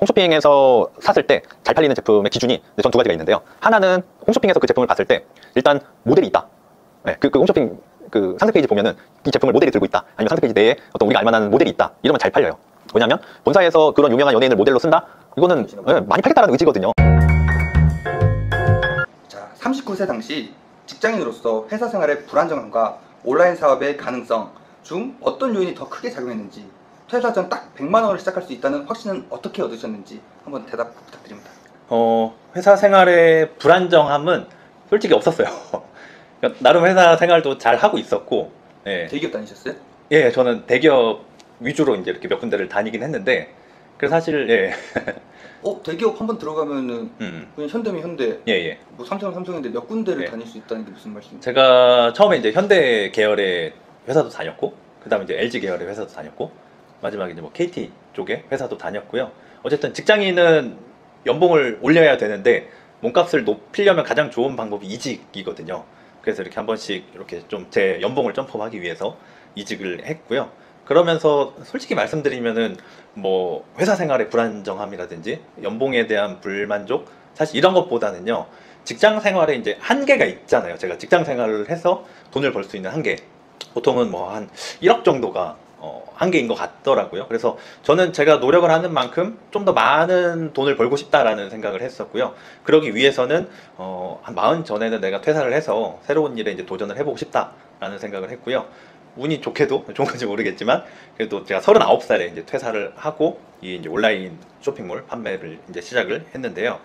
홈쇼핑에서 샀을 때 잘 팔리는 제품의 기준이 전 두 가지가 있는데요. 하나는 홈쇼핑에서 그 제품을 봤을 때 일단 모델이 있다. 네, 그 홈쇼핑 그 상세 페이지 보면은 이 제품을 모델이 들고 있다. 아니면 상세 페이지 내에 어떤 우리가 알만한 모델이 있다. 이러면 잘 팔려요. 왜냐면 본사에서 그런 유명한 연예인을 모델로 쓴다? 이거는 많이 팔겠다라는 의지거든요. 자, 39세 당시 직장인으로서 회사 생활의 불안정함과 온라인 사업의 가능성 중 어떤 요인이 더 크게 작용했는지, 퇴사 전 딱 100만 원을 시작할 수 있다는 확신은 어떻게 얻으셨는지 한번 대답 부탁드립니다. 회사 생활의 불안정함은 솔직히 없었어요. 그러니까 나름 회사 생활도 잘 하고 있었고, 예. 대기업 다니셨어요? 예, 저는 대기업 위주로 이제 이렇게 몇 군데를 다니긴 했는데, 그래서 사실, 예. 대기업 한번 들어가면은 그냥 현대면 현대, 예, 예. 뭐 삼성은 삼성인데 몇 군데를 예. 다닐 수 있다는 게 무슨 말씀이세요? 제가 처음에 이제 현대 계열의 회사도 다녔고, 그 다음에 이제 LG 계열의 회사도 다녔고, 마지막에 이제 뭐 KT 쪽의 회사도 다녔고요. 어쨌든 직장인은 연봉을 올려야 되는데, 몸값을 높이려면 가장 좋은 방법이 이직이거든요. 그래서 이렇게 한 번씩 이렇게 좀 제 연봉을 점프하기 위해서 이직을 했고요. 그러면서 솔직히 말씀드리면은 뭐 회사 생활의 불안정함이라든지 연봉에 대한 불만족, 사실 이런 것보다는요, 직장 생활에 이제 한계가 있잖아요. 제가 직장 생활을 해서 돈을 벌 수 있는 한계, 보통은 뭐 한 1억 정도가 한계인 것 같더라고요. 그래서 저는 제가 노력을 하는 만큼 좀 더 많은 돈을 벌고 싶다라는 생각을 했었고요. 그러기 위해서는 한 40 전에는 내가 퇴사를 해서 새로운 일에 이제 도전을 해보고 싶다라는 생각을 했고요. 운이 좋게도, 좋은 건지 모르겠지만, 그래도 제가 39살에 이제 퇴사를 하고 이 이제 온라인 쇼핑몰 판매를 이제 시작을 했는데요.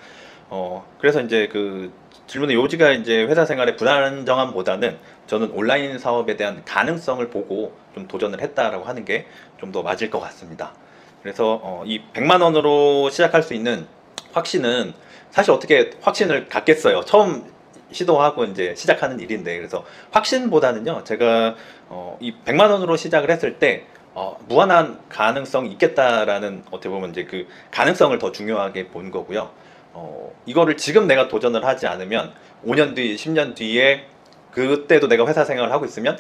그래서 이제 그 질문의 요지가 이제 회사 생활의 불안정함보다는 저는 온라인 사업에 대한 가능성을 보고 좀 도전을 했다라고 하는 게 좀 더 맞을 것 같습니다. 그래서 이 100만 원으로 시작할 수 있는 확신은 사실 어떻게 확신을 갖겠어요. 처음 시도하고 이제 시작하는 일인데, 그래서 확신보다는요, 제가 이 100만 원으로 시작을 했을 때 무한한 가능성이 있겠다라는, 어떻게 보면 이제 그 가능성을 더 중요하게 본 거고요. 이거를 지금 내가 도전을 하지 않으면 5년 뒤, 10년 뒤에 그때도 내가 회사 생활을 하고 있으면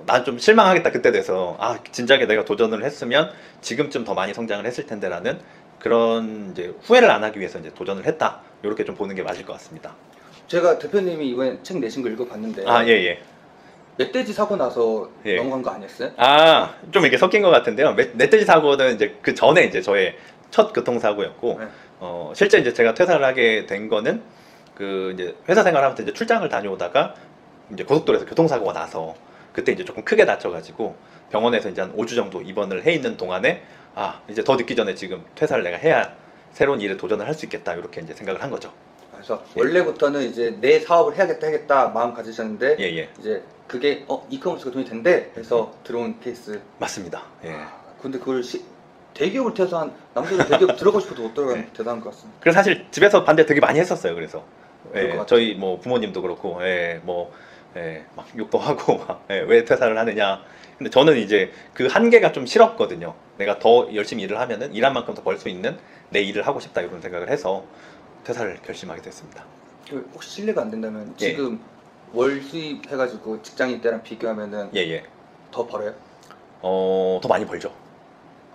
난 좀 실망하겠다, 그때 돼서. 진작에 내가 도전을 했으면 지금쯤 더 많이 성장을 했을 텐데라는 그런 이제 후회를 안 하기 위해서 이제 도전을 했다, 이렇게 좀 보는 게 맞을 것 같습니다. 제가 대표님이 이번에 책 내신 거 읽어봤는데, 예. 멧돼지 사고 나서 예. 넘어간 거 아니었어요? 좀 이렇게 섞인 것 같은데요. 멧돼지 사고는 이제 그 전에 이제 저의 첫 교통사고였고, 네. 실제 이제 제가 퇴사를 하게 된 거는 그 이제 회사 생활하면서 이제 출장을 다녀오다가 이제 고속도로에서 교통사고가 나서 그때 이제 조금 크게 다쳐가지고 병원에서 이제 한 5주 정도 입원을 해 있는 동안에 이제 더 늦기 전에 지금 퇴사를 내가 해야 새로운 일에 도전을 할 수 있겠다, 이렇게 이제 생각을 한 거죠. 그래서 원래부터는 이제 내 사업을 해야겠다 마음 가지셨는데, 예. 이제 그게 이커머스가 돈이 된대 해서 들어온 케이스. 맞습니다. 예. 근데 그걸 대기업을 퇴사한 남들은 대기업 들어가고 싶어도 못 들어가는 네. 대단한 것 같습니다. 그래서 사실 집에서 반대 되게 많이 했었어요. 그래서 그럴 것 같아요. 저희 뭐 부모님도 그렇고, 막 욕도 하고 막, 왜 퇴사를 하느냐. 근데 저는 이제 그 한계가 좀 싫었거든요. 내가 더 열심히 일을 하면은 일한 만큼 더 벌 수 있는 내 일을 하고 싶다, 이런 생각을 해서 퇴사를 결심하게 됐습니다. 혹시 실례가 안 된다면 예. 지금 월 수입 해가지고 직장인 때랑 비교하면은 예. 더 벌어요? 더 많이 벌죠.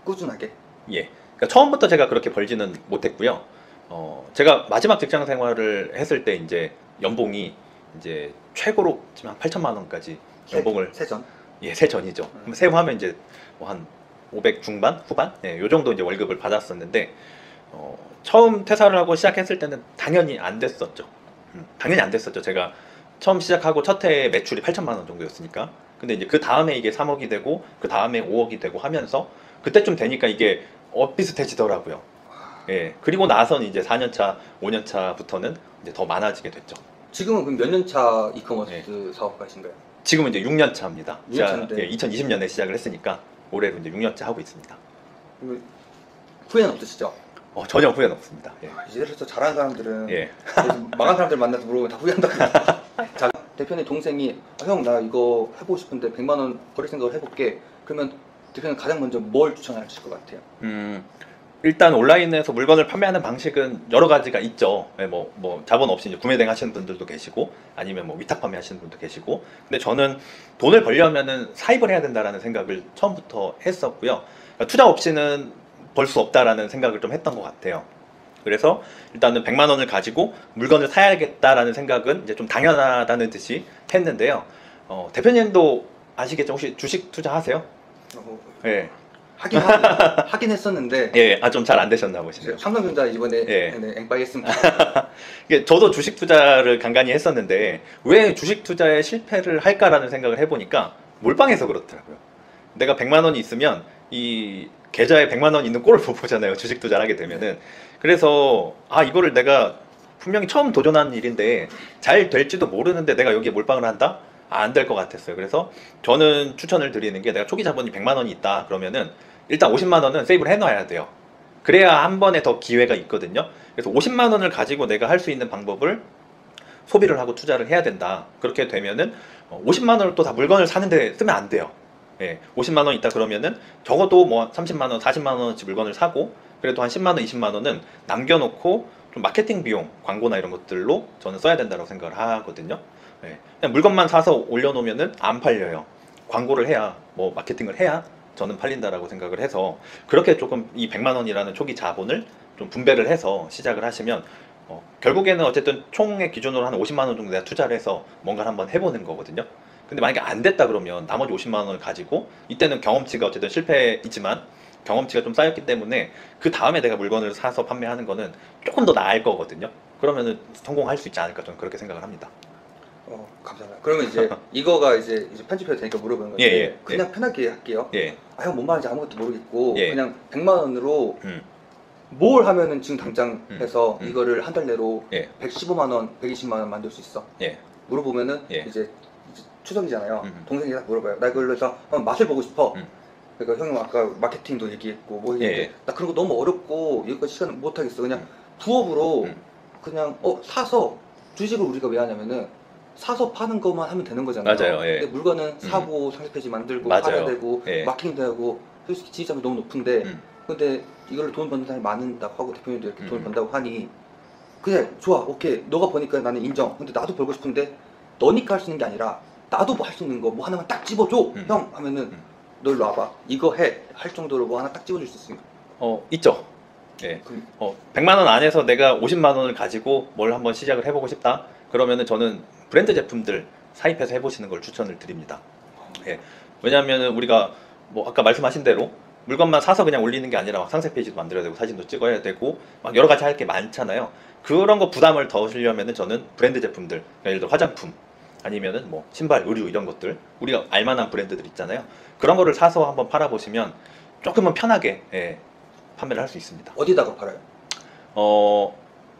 꾸준하게? 예. 그러니까 처음부터 제가 그렇게 벌지는 못했고요. 제가 마지막 직장 생활을 했을 때 이제 연봉이 이제 최고로 지금 한 8천만 원까지 연봉을 세전? 예, 세전이죠. 세후하면 이제 뭐 한 500 중반, 후반, 요 정도 이제 월급을 받았었는데, 처음 퇴사를 하고 시작했을 때는 당연히 안 됐었죠. 당연히 안 됐었죠. 제가 처음 시작하고 첫 해에 매출이 8천만 원 정도였으니까. 근데 이제 그 다음에 이게 3억이 되고 그 다음에 5억이 되고 하면서 그때쯤 되니까 이게 비슷해지더라고요. 예. 그리고 나서는 이제 4년차, 5년차부터는 이제 더 많아지게 됐죠. 지금은 그럼 몇 년 차 이커머스 사업가신가요? 지금은 이제 6년 차입니다. 6년 차인데. 2020년에 시작을 했으니까 올해로 이제 6년째 하고 있습니다. 후회는 없으시죠? 전혀 후회는 없습니다. 예. 이제부터 잘하는 사람들은 예. 망한 사람들 만나서 물어보면 다 후회한다고. 자, 대표님 동생이 형 나 이거 해보고 싶은데 100만 원 벌일 생각을 해볼게. 그러면 대표님 가장 먼저 뭘 추천하실 것 같아요? 일단 온라인에서 물건을 판매하는 방식은 여러 가지가 있죠. 뭐 자본 없이 이제 구매 대행 하시는 분들도 계시고, 아니면 뭐 위탁 판매 하시는 분도 계시고. 근데 저는 돈을 벌려면은 사입을 해야 된다라는 생각을 처음부터 했었고요. 그러니까 투자 없이는 벌 수 없다라는 생각을 좀 했던 것 같아요. 그래서 일단은 100만 원을 가지고 물건을 사야겠다라는 생각은 이제 좀 당연하다는 듯이 했는데요. 대표님도 아시겠죠? 혹시 주식 투자하세요? 예. 하긴 했었는데 예, 좀 잘 안 되셨나 보시네요. 삼성전자 이번에 예. 네, 앵빠이 했습니다. 이게 저도 주식 투자를 간간히 했었는데 왜 주식 투자에 실패를 할까라는 생각을 해보니까 몰빵해서 그렇더라고요. 내가 100만 원이 있으면 이 계좌에 100만 원 있는 꼴을 못 보잖아요. 주식 투자를 하게 되면은. 그래서 이거를 내가 분명히 처음 도전하는 일인데 잘 될지도 모르는데 내가 여기에 몰빵을 한다? 안 될 것 같았어요. 그래서 저는 추천을 드리는 게 내가 초기 자본이 100만 원이 있다 그러면은 일단 50만 원은 세이브를 해놔야 돼요. 그래야 한 번에 더 기회가 있거든요. 그래서 50만 원을 가지고 내가 할 수 있는 방법을 소비를 하고 투자를 해야 된다. 그렇게 되면은 50만 원을 또 다 물건을 사는데 쓰면 안 돼요. 예, 50만 원 있다 그러면은 적어도 뭐 30만 원, 40만 원어치 물건을 사고 그래도 한 10만 원, 20만 원은 남겨놓고 좀 마케팅 비용, 광고나 이런 것들로 저는 써야 된다고 생각을 하거든요. 예, 그냥 물건만 사서 올려놓으면은 안 팔려요. 광고를 해야, 뭐 마케팅을 해야 저는 팔린다라고 생각을 해서 그렇게 조금 이 100만 원이라는 초기 자본을 좀 분배를 해서 시작을 하시면 결국에는 어쨌든 총의 기준으로 한 50만 원 정도 내가 투자를 해서 뭔가를 한번 해보는 거거든요. 근데 만약에 안 됐다 그러면 나머지 50만 원을 가지고 이때는 경험치가 어쨌든 실패이지만 경험치가 좀 쌓였기 때문에 그 다음에 내가 물건을 사서 판매하는 거는 조금 더 나을 거거든요. 그러면은 성공할 수 있지 않을까 저는 그렇게 생각을 합니다. 감사합니다. 그러면 이제 이거가 이제 편집해도 되니까 물어보는 건데 예. 그냥 편하게 할게요. 예. 형 뭔 말인지 아무것도 모르겠고 예. 그냥 100만 원으로 음. 뭘 하면은 지금 당장 해서 음. 이거를 한 달 내로 예. 115만 원, 120만 원 만들 수 있어. 예. 물어보면은 예. 이제 추석이잖아요. 음. 동생이 딱 물어봐요. 나 이걸로 해서 맛을 보고 싶어. 음. 그러니까 형님 아까 마케팅도 얘기했고 뭐 얘기했는데 예. 나 그런 거 너무 어렵고 여기까지 시간 못 하겠어. 그냥 부업으로 그냥 사서 주식을 우리가 왜 하냐면은 사서 파는 것만 하면 되는 거잖아요. 맞아요. 예. 근데 물건은 사고 상세 페이지 만들고 맞아요. 팔아야 되고 예. 마케팅도 하고 솔직히 지지점이 너무 높은데 근데 이걸로 돈 버는 사람이 많다고 하고 대표님도 이렇게 돈을 번다고 하니 그래 좋아 오케이 너가 버니까 나는 인정. 근데 나도 벌고 싶은데 너니까 할 수 있는 게 아니라 나도 뭐 할 수 있는 거 뭐 하나만 딱 집어줘 형 하면은 너 일로 와봐 이거 해 할 정도로 뭐 하나 딱 집어줄 수 있으면 있죠. 예. 100만 원 안에서 내가 50만 원을 가지고 뭘 한번 시작을 해보고 싶다. 그러면은 저는 브랜드 제품들 사입해서 해보시는 걸 추천을 드립니다. 예. 왜냐하면 우리가 뭐 아까 말씀하신 대로 물건만 사서 그냥 올리는 게 아니라 막 상세 페이지도 만들어야 되고 사진도 찍어야 되고 막 여러 가지 할 게 많잖아요. 그런 거 부담을 더 주려면은 저는 브랜드 제품들, 예를 들어 화장품 아니면은 뭐 신발, 의류 이런 것들 우리가 알만한 브랜드들 있잖아요. 그런 거를 사서 한번 팔아보시면 조금은 편하게 판매를 할 수 있습니다. 어디다가 팔아요?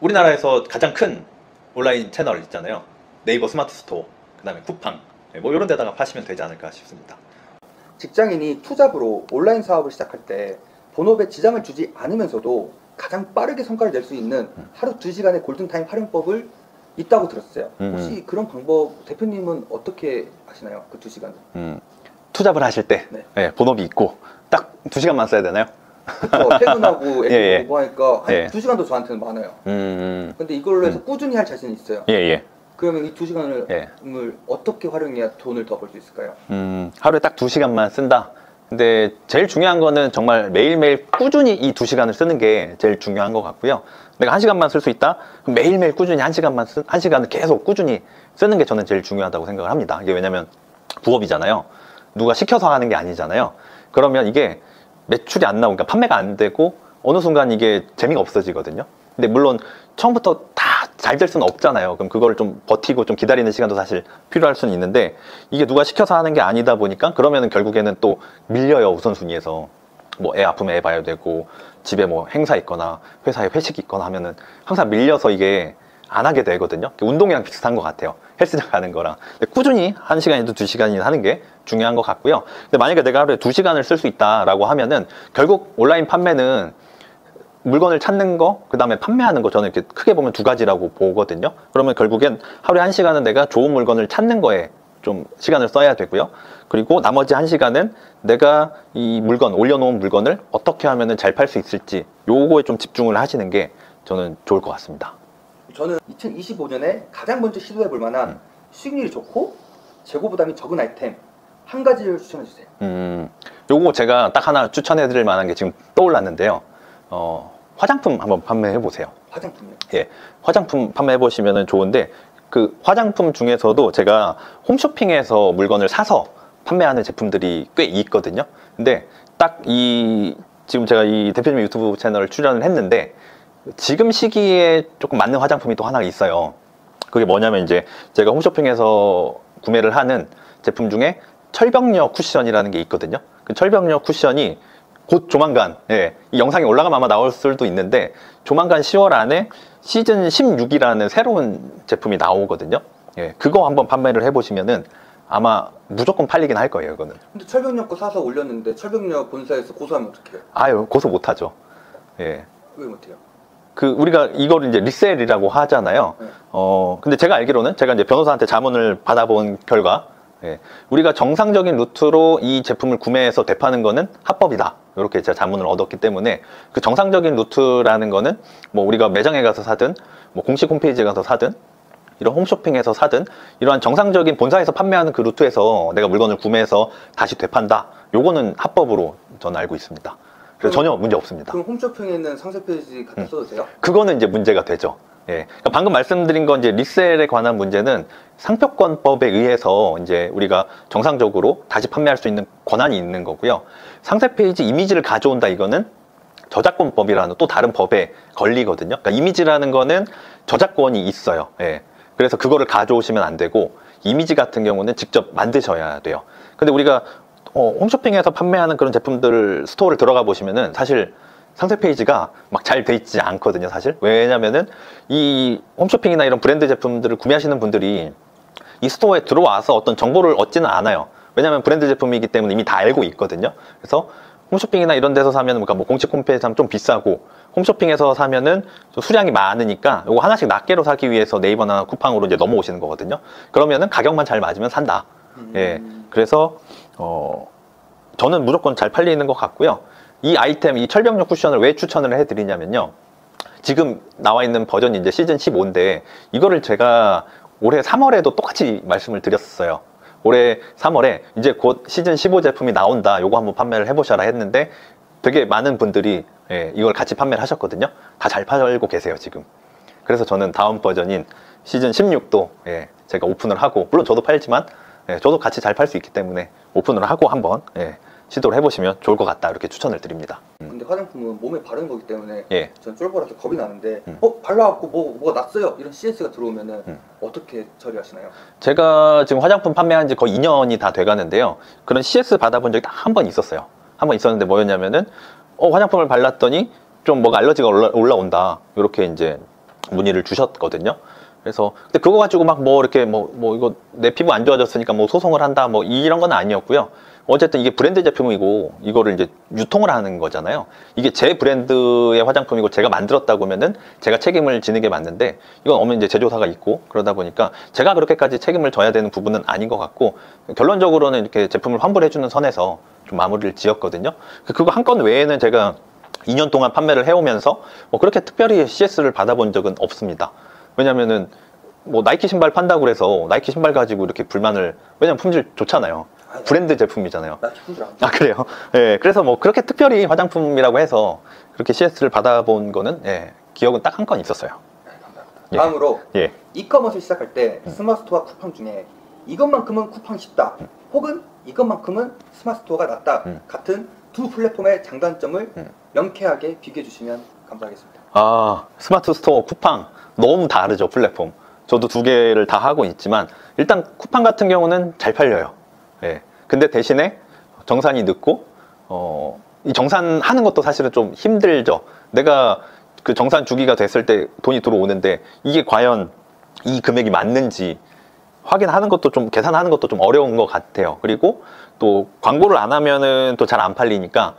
우리나라에서 가장 큰 온라인 채널 있잖아요. 네이버 스마트 스토어, 그 다음에 쿠팡 뭐 이런 데다가 파시면 되지 않을까 싶습니다. 직장인이 투잡으로 온라인 사업을 시작할 때 본업에 지장을 주지 않으면서도 가장 빠르게 성과를 낼 수 있는 하루 2시간의 골든타임 활용법을 있다고 들었어요. 혹시 그런 방법 대표님은 어떻게 하시나요? 그 2시간을? 투잡을 하실 때 본업이 있고 딱 2시간만 써야 되나요? 그쵸. 퇴근하고 예. 애기 보고 하니까 한 예. 2시간도 저한테는 많아요. 근데 이걸로 해서 꾸준히 할 자신이 있어요. 그러면 이 2시간을 어떻게 활용해야 돈을 더 벌 수 있을까요? 하루에 딱 2시간만 쓴다. 근데 제일 중요한 거는 정말 매일매일 꾸준히 이 2시간을 쓰는 게 제일 중요한 것 같고요. 내가 1시간만 쓸 수 있다? 그럼 매일매일 꾸준히 1시간을 계속 꾸준히 쓰는 게 저는 제일 중요하다고 생각을 합니다. 이게 왜냐면 부업이잖아요. 누가 시켜서 하는 게 아니잖아요. 그러면 이게 매출이 안 나오니까 판매가 안 되고 어느 순간 이게 재미가 없어지거든요. 근데 물론 처음부터 다 잘 될 수는 없잖아요. 그럼 그걸 좀 버티고 좀 기다리는 시간도 사실 필요할 수는 있는데 이게 누가 시켜서 하는 게 아니다 보니까 그러면은 결국에는 또 밀려요. 우선순위에서 뭐 애 아프면 애 봐야 되고 집에 뭐 행사 있거나 회사에 회식이 있거나 하면은 항상 밀려서 이게 안 하게 되거든요. 운동이랑 비슷한 것 같아요. 헬스장 가는 거랑. 근데 꾸준히 1시간이든 2시간이든 하는 게 중요한 것 같고요. 근데 만약에 내가 하루에 2시간을 쓸 수 있다라고 하면은 결국 온라인 판매는 물건을 찾는 거, 그 다음에 판매하는 거 저는 이렇게 크게 보면 2가지라고 보거든요. 그러면 결국엔 하루에 1시간은 내가 좋은 물건을 찾는 거에 좀 시간을 써야 되고요. 그리고 나머지 1시간은 내가 이 물건, 올려놓은 물건을 어떻게 하면 잘 팔 수 있을지 요거에 좀 집중을 하시는 게 저는 좋을 것 같습니다. 저는 2025년에 가장 먼저 시도해 볼 만한 수익률이 좋고 재고 부담이 적은 아이템 한 가지를 추천해 주세요. 요거 제가 딱 하나 추천해 드릴 만한 게 지금 떠올랐는데요. 화장품 한번 판매해 보세요. 화장품이요? 예, 화장품 판매해 보시면 좋은데, 그 화장품 중에서도 제가 홈쇼핑에서 물건을 사서 판매하는 제품들이 꽤 있거든요. 근데 딱 지금 제가 이 대표님 유튜브 채널을 출연을 했는데, 지금 시기에 조금 맞는 화장품이 또 하나 있어요. 그게 뭐냐면, 이제 제가 홈쇼핑에서 구매를 하는 제품 중에 철벽력 쿠션이라는 게 있거든요. 그 철벽력 쿠션이 곧 조만간, 이 영상이 올라가면 아마 나올 수도 있는데, 조만간 10월 안에 시즌 16이라는 새로운 제품이 나오거든요. 그거 한번 판매를 해보시면은 아마 무조건 팔리긴 할 거예요, 이거는. 근데 철벽력 거 사서 올렸는데 철벽력 본사에서 고소하면 어떡해요? 아유, 고소 못하죠. 왜 못해요? 우리가 이거를 이제 리셀이라고 하잖아요. 근데 제가 알기로는, 제가 이제 변호사한테 자문을 받아본 결과, 우리가 정상적인 루트로 이 제품을 구매해서 되파는 거는 합법이다, 이렇게 제가 자문을 얻었기 때문에, 그 정상적인 루트라는 거는 뭐 우리가 매장에 가서 사든, 뭐 공식 홈페이지에 가서 사든, 이런 홈쇼핑에서 사든, 이러한 정상적인 본사에서 판매하는 그 루트에서 내가 물건을 구매해서 다시 되판다, 요거는 합법으로 저는 알고 있습니다. 그래서 전혀 문제 없습니다. 그럼 홈쇼핑에 있는 상세 페이지 갖다 써도 돼요? 그거는 이제 문제가 되죠. 그러니까 방금 말씀드린 건 이제 리셀에 관한 문제는 상표권법에 의해서 이제 우리가 정상적으로 다시 판매할 수 있는 권한이 있는 거고요. 상세 페이지 이미지를 가져온다, 이거는 저작권법이라는 또 다른 법에 걸리거든요. 그러니까 이미지라는 거는 저작권이 있어요. 그래서 그거를 가져오시면 안 되고, 이미지 같은 경우는 직접 만드셔야 돼요. 근데 우리가 홈쇼핑에서 판매하는 그런 제품들 스토어를 들어가 보시면은 사실 상세 페이지가 막 잘 돼 있지 않거든요, 사실. 왜냐면은 이 홈쇼핑이나 이런 브랜드 제품들을 구매하시는 분들이 이 스토어에 들어와서 어떤 정보를 얻지는 않아요. 왜냐면 브랜드 제품이기 때문에 이미 다 알고 있거든요. 그래서 홈쇼핑이나 이런 데서 사면, 그러니까 뭐 공식 홈페이지에서 사면 좀 비싸고, 홈쇼핑에서 사면은 좀 수량이 많으니까 요거 하나씩 낱개로 사기 위해서 네이버나 쿠팡으로 이제 넘어오시는 거거든요. 그러면은 가격만 잘 맞으면 산다. 그래서 저는 무조건 잘 팔리는 것 같고요. 이 아이템, 이 철벽력 쿠션을 왜 추천을 해드리냐면요, 지금 나와 있는 버전이 이제 시즌 15인데, 이거를 제가 올해 3월에도 똑같이 말씀을 드렸어요. 올해 3월에 이제 곧 시즌 15 제품이 나온다, 요거 한번 판매를 해보셔라 했는데, 되게 많은 분들이 이걸 같이 판매를 하셨거든요. 다 잘 팔고 계세요, 지금. 그래서 저는 다음 버전인 시즌 16도 제가 오픈을 하고, 물론 저도 팔지만 저도 같이 잘 팔 수 있기 때문에 오픈을 하고 한번 시도를 해보시면 좋을 것 같다, 이렇게 추천을 드립니다. 근데 화장품은 몸에 바르는 거기 때문에 예. 전 쫄보라서 겁이 나는데 발라갖고 뭐가 났어요, 이런 CS가 들어오면은 어떻게 처리하시나요? 제가 지금 화장품 판매한 지 거의 2년이 다 돼가는데요, 그런 CS 받아본 적이 딱 한 번 있었어요. 한 번 있었는데 뭐였냐면은 화장품을 발랐더니 좀 뭐가 알러지가 올라온다, 이렇게 이제 문의를 주셨거든요. 그래서 근데 그거 가지고 막 뭐 이렇게 뭐 이거 내 피부 안 좋아졌으니까 뭐 소송을 한다, 뭐 이런 건 아니었고요. 어쨌든 이게 브랜드 제품이고 이거를 이제 유통을 하는 거잖아요. 이게 제 브랜드의 화장품이고 제가 만들었다고 하면은 제가 책임을 지는 게 맞는데, 이건 어머니 이제 제조사가 있고 그러다 보니까 제가 그렇게까지 책임을 져야 되는 부분은 아닌 것 같고, 결론적으로는 이렇게 제품을 환불해주는 선에서 좀 마무리를 지었거든요. 그거 한 건 외에는 제가 2년 동안 판매를 해오면서 뭐 그렇게 특별히 CS를 받아본 적은 없습니다. 왜냐면은 뭐 나이키 신발 판다고 그래서 나이키 신발 가지고 이렇게 불만을, 왜냐면 품질 좋잖아요. 브랜드 제품이잖아요. 아, 그래요? 그래서 뭐 그렇게 특별히 화장품이라고 해서 그렇게 CS를 받아본 거는 기억은 딱 한 건 있었어요. 감사합니다. 다음으로 이커머스 시작할 때 스마트스토어 쿠팡 중에 이것만큼은 쿠팡이 쉽다, 혹은 이것만큼은 스마트스토어가 낫다 같은 두 플랫폼의 장단점을 명쾌하게 비교해 주시면 감사하겠습니다. 스마트 스토어 쿠팡 너무 다르죠, 플랫폼. 저도 두 개를 다 하고 있지만, 일단 쿠팡 같은 경우는 잘 팔려요. 근데 대신에 정산이 늦고, 이 정산하는 것도 사실은 좀 힘들죠. 내가 그 정산 주기가 됐을 때 돈이 들어오는데 이게 과연 이 금액이 맞는지 확인하는 것도 좀, 계산하는 것도 좀 어려운 것 같아요. 그리고 또 광고를 안 하면은 또 잘 안 팔리니까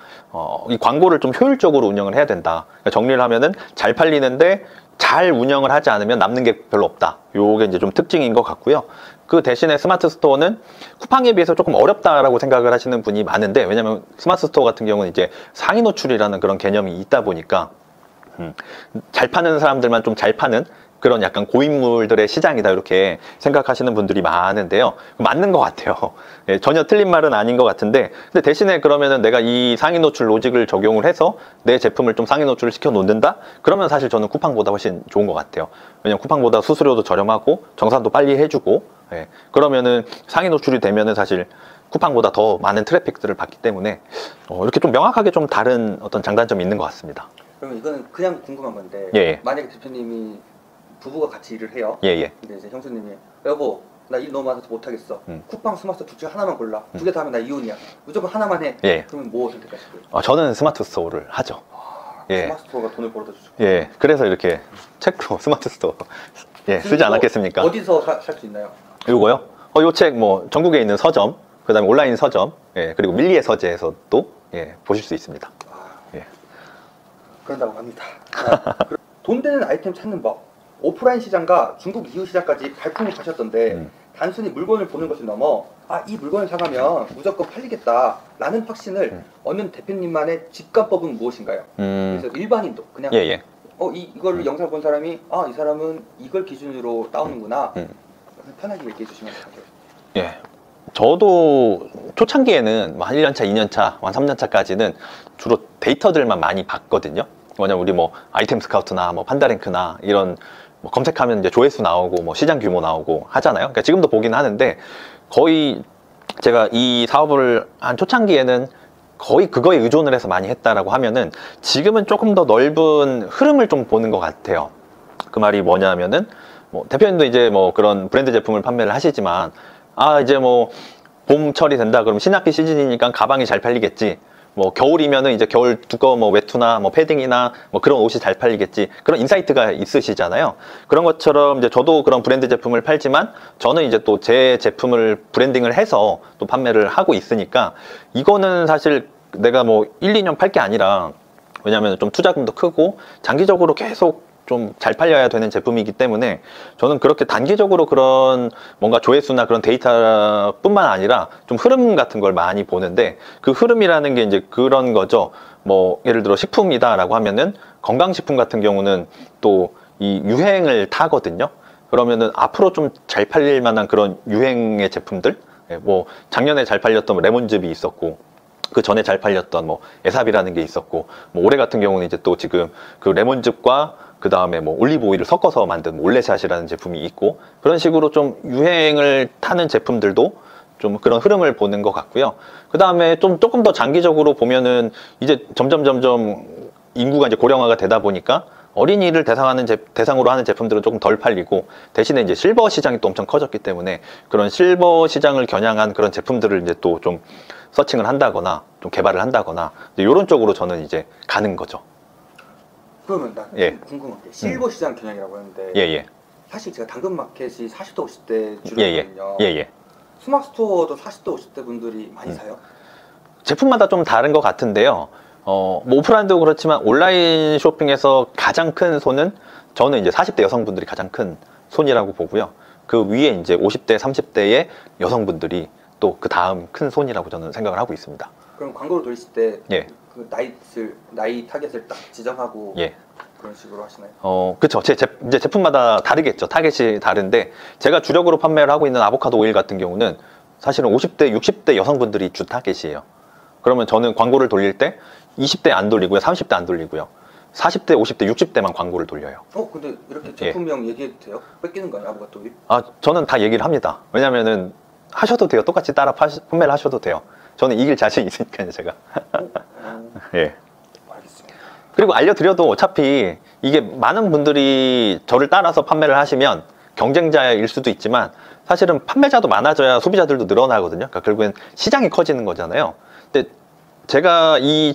이 광고를 좀 효율적으로 운영을 해야 된다. 그러니까 정리를 하면은 잘 팔리는데 잘 운영을 하지 않으면 남는 게 별로 없다. 요게 이제 좀 특징인 것 같고요. 그 대신에 스마트 스토어는 쿠팡에 비해서 조금 어렵다라고 생각을 하시는 분이 많은데, 왜냐면 스마트 스토어 같은 경우는 이제 상위 노출이라는 그런 개념이 있다 보니까 잘 파는 사람들만 좀 잘 파는 그런 약간 고인물들의 시장이다 이렇게 생각하시는 분들이 많은데요. 맞는 것 같아요. 예, 전혀 틀린 말은 아닌 것 같은데, 근데 대신에 그러면은 내가 이 상위 노출 로직을 적용을 해서 내 제품을 좀 상위 노출을 시켜 놓는다? 그러면 사실 저는 쿠팡보다 훨씬 좋은 것 같아요. 왜냐면 쿠팡보다 수수료도 저렴하고 정산도 빨리 해주고, 예, 그러면은 상위 노출이 되면은 사실 쿠팡보다 더 많은 트래픽들을 받기 때문에 이렇게 좀 명확하게 좀 다른 어떤 장단점이 있는 것 같습니다. 그러면 이거는 그냥 궁금한 건데 예. 만약에 대표님이 부부가 같이 일을 해요. 예예. 근데 이제 형수님이 여보 나 일 너무 많아서 못하겠어. 쿠팡 스마트 둘 중에 하나만 골라. 두 개 다 하면 나 이혼이야. 무조건 하나만 해. 예. 그러면 뭐 선택하실까요? 저는 스마트 스토어를 하죠. 예. 스마트 스토어가 돈을 벌어다 주죠. 예. 그래서 이렇게 책도 스마트 스토어 예, 쓰지 않았겠습니까? 어디서 살 수 있나요? 요거요? 요 책 뭐 전국에 있는 서점, 그다음에 온라인 서점, 예, 그리고 밀리의 서재에서도 예, 보실 수 있습니다. 예. 그런다고 합니다. 돈 되는 아이템 찾는 법. 오프라인 시장과 중국 이후 시장까지 발품을 파셨던데 단순히 물건을 보는 것을 넘어 이 물건을 사가면 무조건 팔리겠다라는 확신을 얻는 대표님만의 집간법은 무엇인가요? 그래서 일반인도 그냥 예. 이걸 영상 본 사람이 이 사람은 이걸 기준으로 따오는구나. 편하게 얘기해 주시면 될까요? 예. 저도 초창기에는 한 1년차, 2년차, 한 3년차까지는 주로 데이터들만 많이 봤거든요. 뭐냐면 우리 뭐 아이템 스카우트나 뭐 판다랭크나 이런 뭐 검색하면 이제 조회수 나오고 뭐 시장 규모 나오고 하잖아요. 그러니까 지금도 보긴 하는데 거의 제가 이 사업을 한 초창기에는 거의 그거에 의존을 해서 많이 했다라고 하면은 지금은 조금 더 넓은 흐름을 좀 보는 것 같아요. 그 말이 뭐냐면은 뭐 대표님도 이제 뭐 그런 브랜드 제품을 판매를 하시지만 이제 뭐 봄철이 된다 그러면 신학기 시즌이니까 가방이 잘 팔리겠지. 뭐 겨울이면은 이제 겨울 두꺼운 뭐 외투나 뭐 패딩이나 뭐 그런 옷이 잘 팔리겠지. 그런 인사이트가 있으시잖아요. 그런 것처럼 이제 저도 그런 브랜드 제품을 팔지만 저는 이제 또 제 제품을 브랜딩을 해서 또 판매를 하고 있으니까 이거는 사실 내가 뭐 1, 2년 팔 게 아니라 왜냐하면 좀 투자금도 크고 장기적으로 계속 좀 잘 팔려야 되는 제품이기 때문에 저는 그렇게 단기적으로 그런 뭔가 조회수나 그런 데이터뿐만 아니라 좀 흐름 같은 걸 많이 보는데 그 흐름이라는 게 이제 그런 거죠. 뭐 예를 들어 식품이다라고 하면은 건강식품 같은 경우는 또 이 유행을 타거든요. 그러면은 앞으로 좀 잘 팔릴 만한 그런 유행의 제품들, 뭐 작년에 잘 팔렸던 레몬즙이 있었고 그 전에 잘 팔렸던 뭐 에삽이라는 게 있었고 뭐 올해 같은 경우는 이제 또 지금 그 레몬즙과 그 다음에 뭐 올리브 오일을 섞어서 만든 올레샷이라는 제품이 있고 그런 식으로 좀 유행을 타는 제품들도 좀 그런 흐름을 보는 것 같고요. 그 다음에 좀 조금 더 장기적으로 보면은 이제 점점 인구가 이제 고령화가 되다 보니까 어린이를 대상으로 하는 제품들은 조금 덜 팔리고 대신에 이제 실버 시장이 또 엄청 커졌기 때문에 그런 실버 시장을 겨냥한 그런 제품들을 이제 또 좀 서칭을 한다거나 좀 개발을 한다거나 이런 쪽으로 저는 이제 가는 거죠. 그러면 나 궁금한 게 실버 시장 겨냥이라고 했는데 사실 제가 당근마켓이 40대 50대 주로거든요. 스마트 스토어도 40대 50대 분들이 많이 사요? 제품마다 좀 다른 것 같은데요. 뭐 오프라인도 그렇지만 온라인 쇼핑에서 가장 큰 손은 저는 이제 40대 여성분들이 가장 큰 손이라고 보고요. 그 위에 이제 50대, 30대의 여성분들이 또 그 다음 큰 손이라고 저는 생각을 하고 있습니다. 그럼 광고를 돌리실 때 그 나이 타겟을 딱 지정하고 그런 식으로 하시나요? 그쵸. 이제 제품마다 다르겠죠. 타겟이 다른데 제가 주력으로 판매를 하고 있는 아보카도 오일 같은 경우는 사실은 50대, 60대 여성분들이 주 타겟이에요. 그러면 저는 광고를 돌릴 때 20대 안 돌리고요. 30대 안 돌리고요. 40대, 50대, 60대만 광고를 돌려요. 근데 이렇게 제품명 얘기해도 돼요? 뺏기는 거 아니야? 아보카도 오일? 저는 다 얘기를 합니다. 왜냐면은 하셔도 돼요. 똑같이 따라 판매를 하셔도 돼요. 저는 이길 자신 있으니까요, 제가. 알겠습니다. 그리고 알려드려도 어차피 이게 많은 분들이 저를 따라서 판매를 하시면 경쟁자일 수도 있지만 사실은 판매자도 많아져야 소비자들도 늘어나거든요. 그러니까 결국엔 시장이 커지는 거잖아요. 근데 제가 제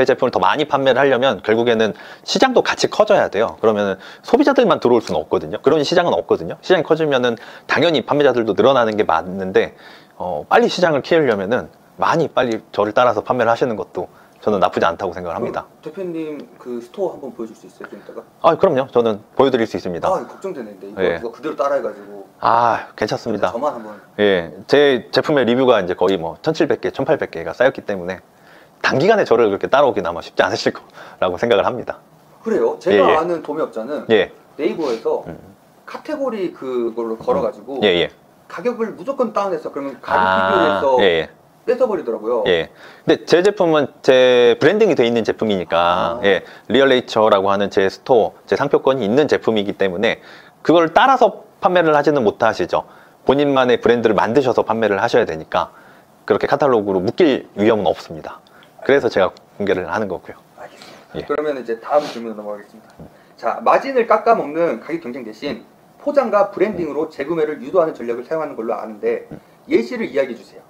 제품을 더 많이 판매를 하려면 결국에는 시장도 같이 커져야 돼요. 그러면 소비자들만 들어올 수는 없거든요. 그런 시장은 없거든요. 시장이 커지면은 당연히 판매자들도 늘어나는 게 맞는데 빨리 시장을 키우려면은 빨리 저를 따라서 판매를 하시는 것도 저는 나쁘지 않다고 생각을 합니다. 대표님 그 스토어 한번 보여줄 수 있어요? 좀 이따가? 그럼요. 저는 보여드릴 수 있습니다. 걱정되는데 이거 누가 그대로 따라해가지고. 괜찮습니다. 저만 한번. 제 제품의 리뷰가 이제 거의 뭐 1700개, 1800개가 쌓였기 때문에 단기간에 저를 그렇게 따라오긴 아마 쉽지 않으실 거라고 생각을 합니다. 그래요? 제가 아는 도매업자는 네이버에서 카테고리 그걸로 걸어가지고 예, 예. 가격을 무조건 다운해서 그러면 가격 아, 비교를 해서 예, 예. 뺏어버리더라고요. 예. 근데 제 제품은 제 브랜딩이 돼 있는 제품이니까, 아. 예. 리얼네이처라고 하는 제 스토어, 제 상표권이 있는 제품이기 때문에 그걸 따라서 판매를 하지는 못하시죠. 본인만의 브랜드를 만드셔서 판매를 하셔야 되니까 그렇게 카탈로그로 묶일 위험은 없습니다. 그래서 제가 공개를 하는 거고요. 알겠습니다. 예. 그러면 이제 다음 질문으로 넘어가겠습니다. 자, 마진을 깎아먹는 가격 경쟁 대신 포장과 브랜딩으로 재구매를 유도하는 전략을 사용하는 걸로 아는데 예시를 이야기해 주세요.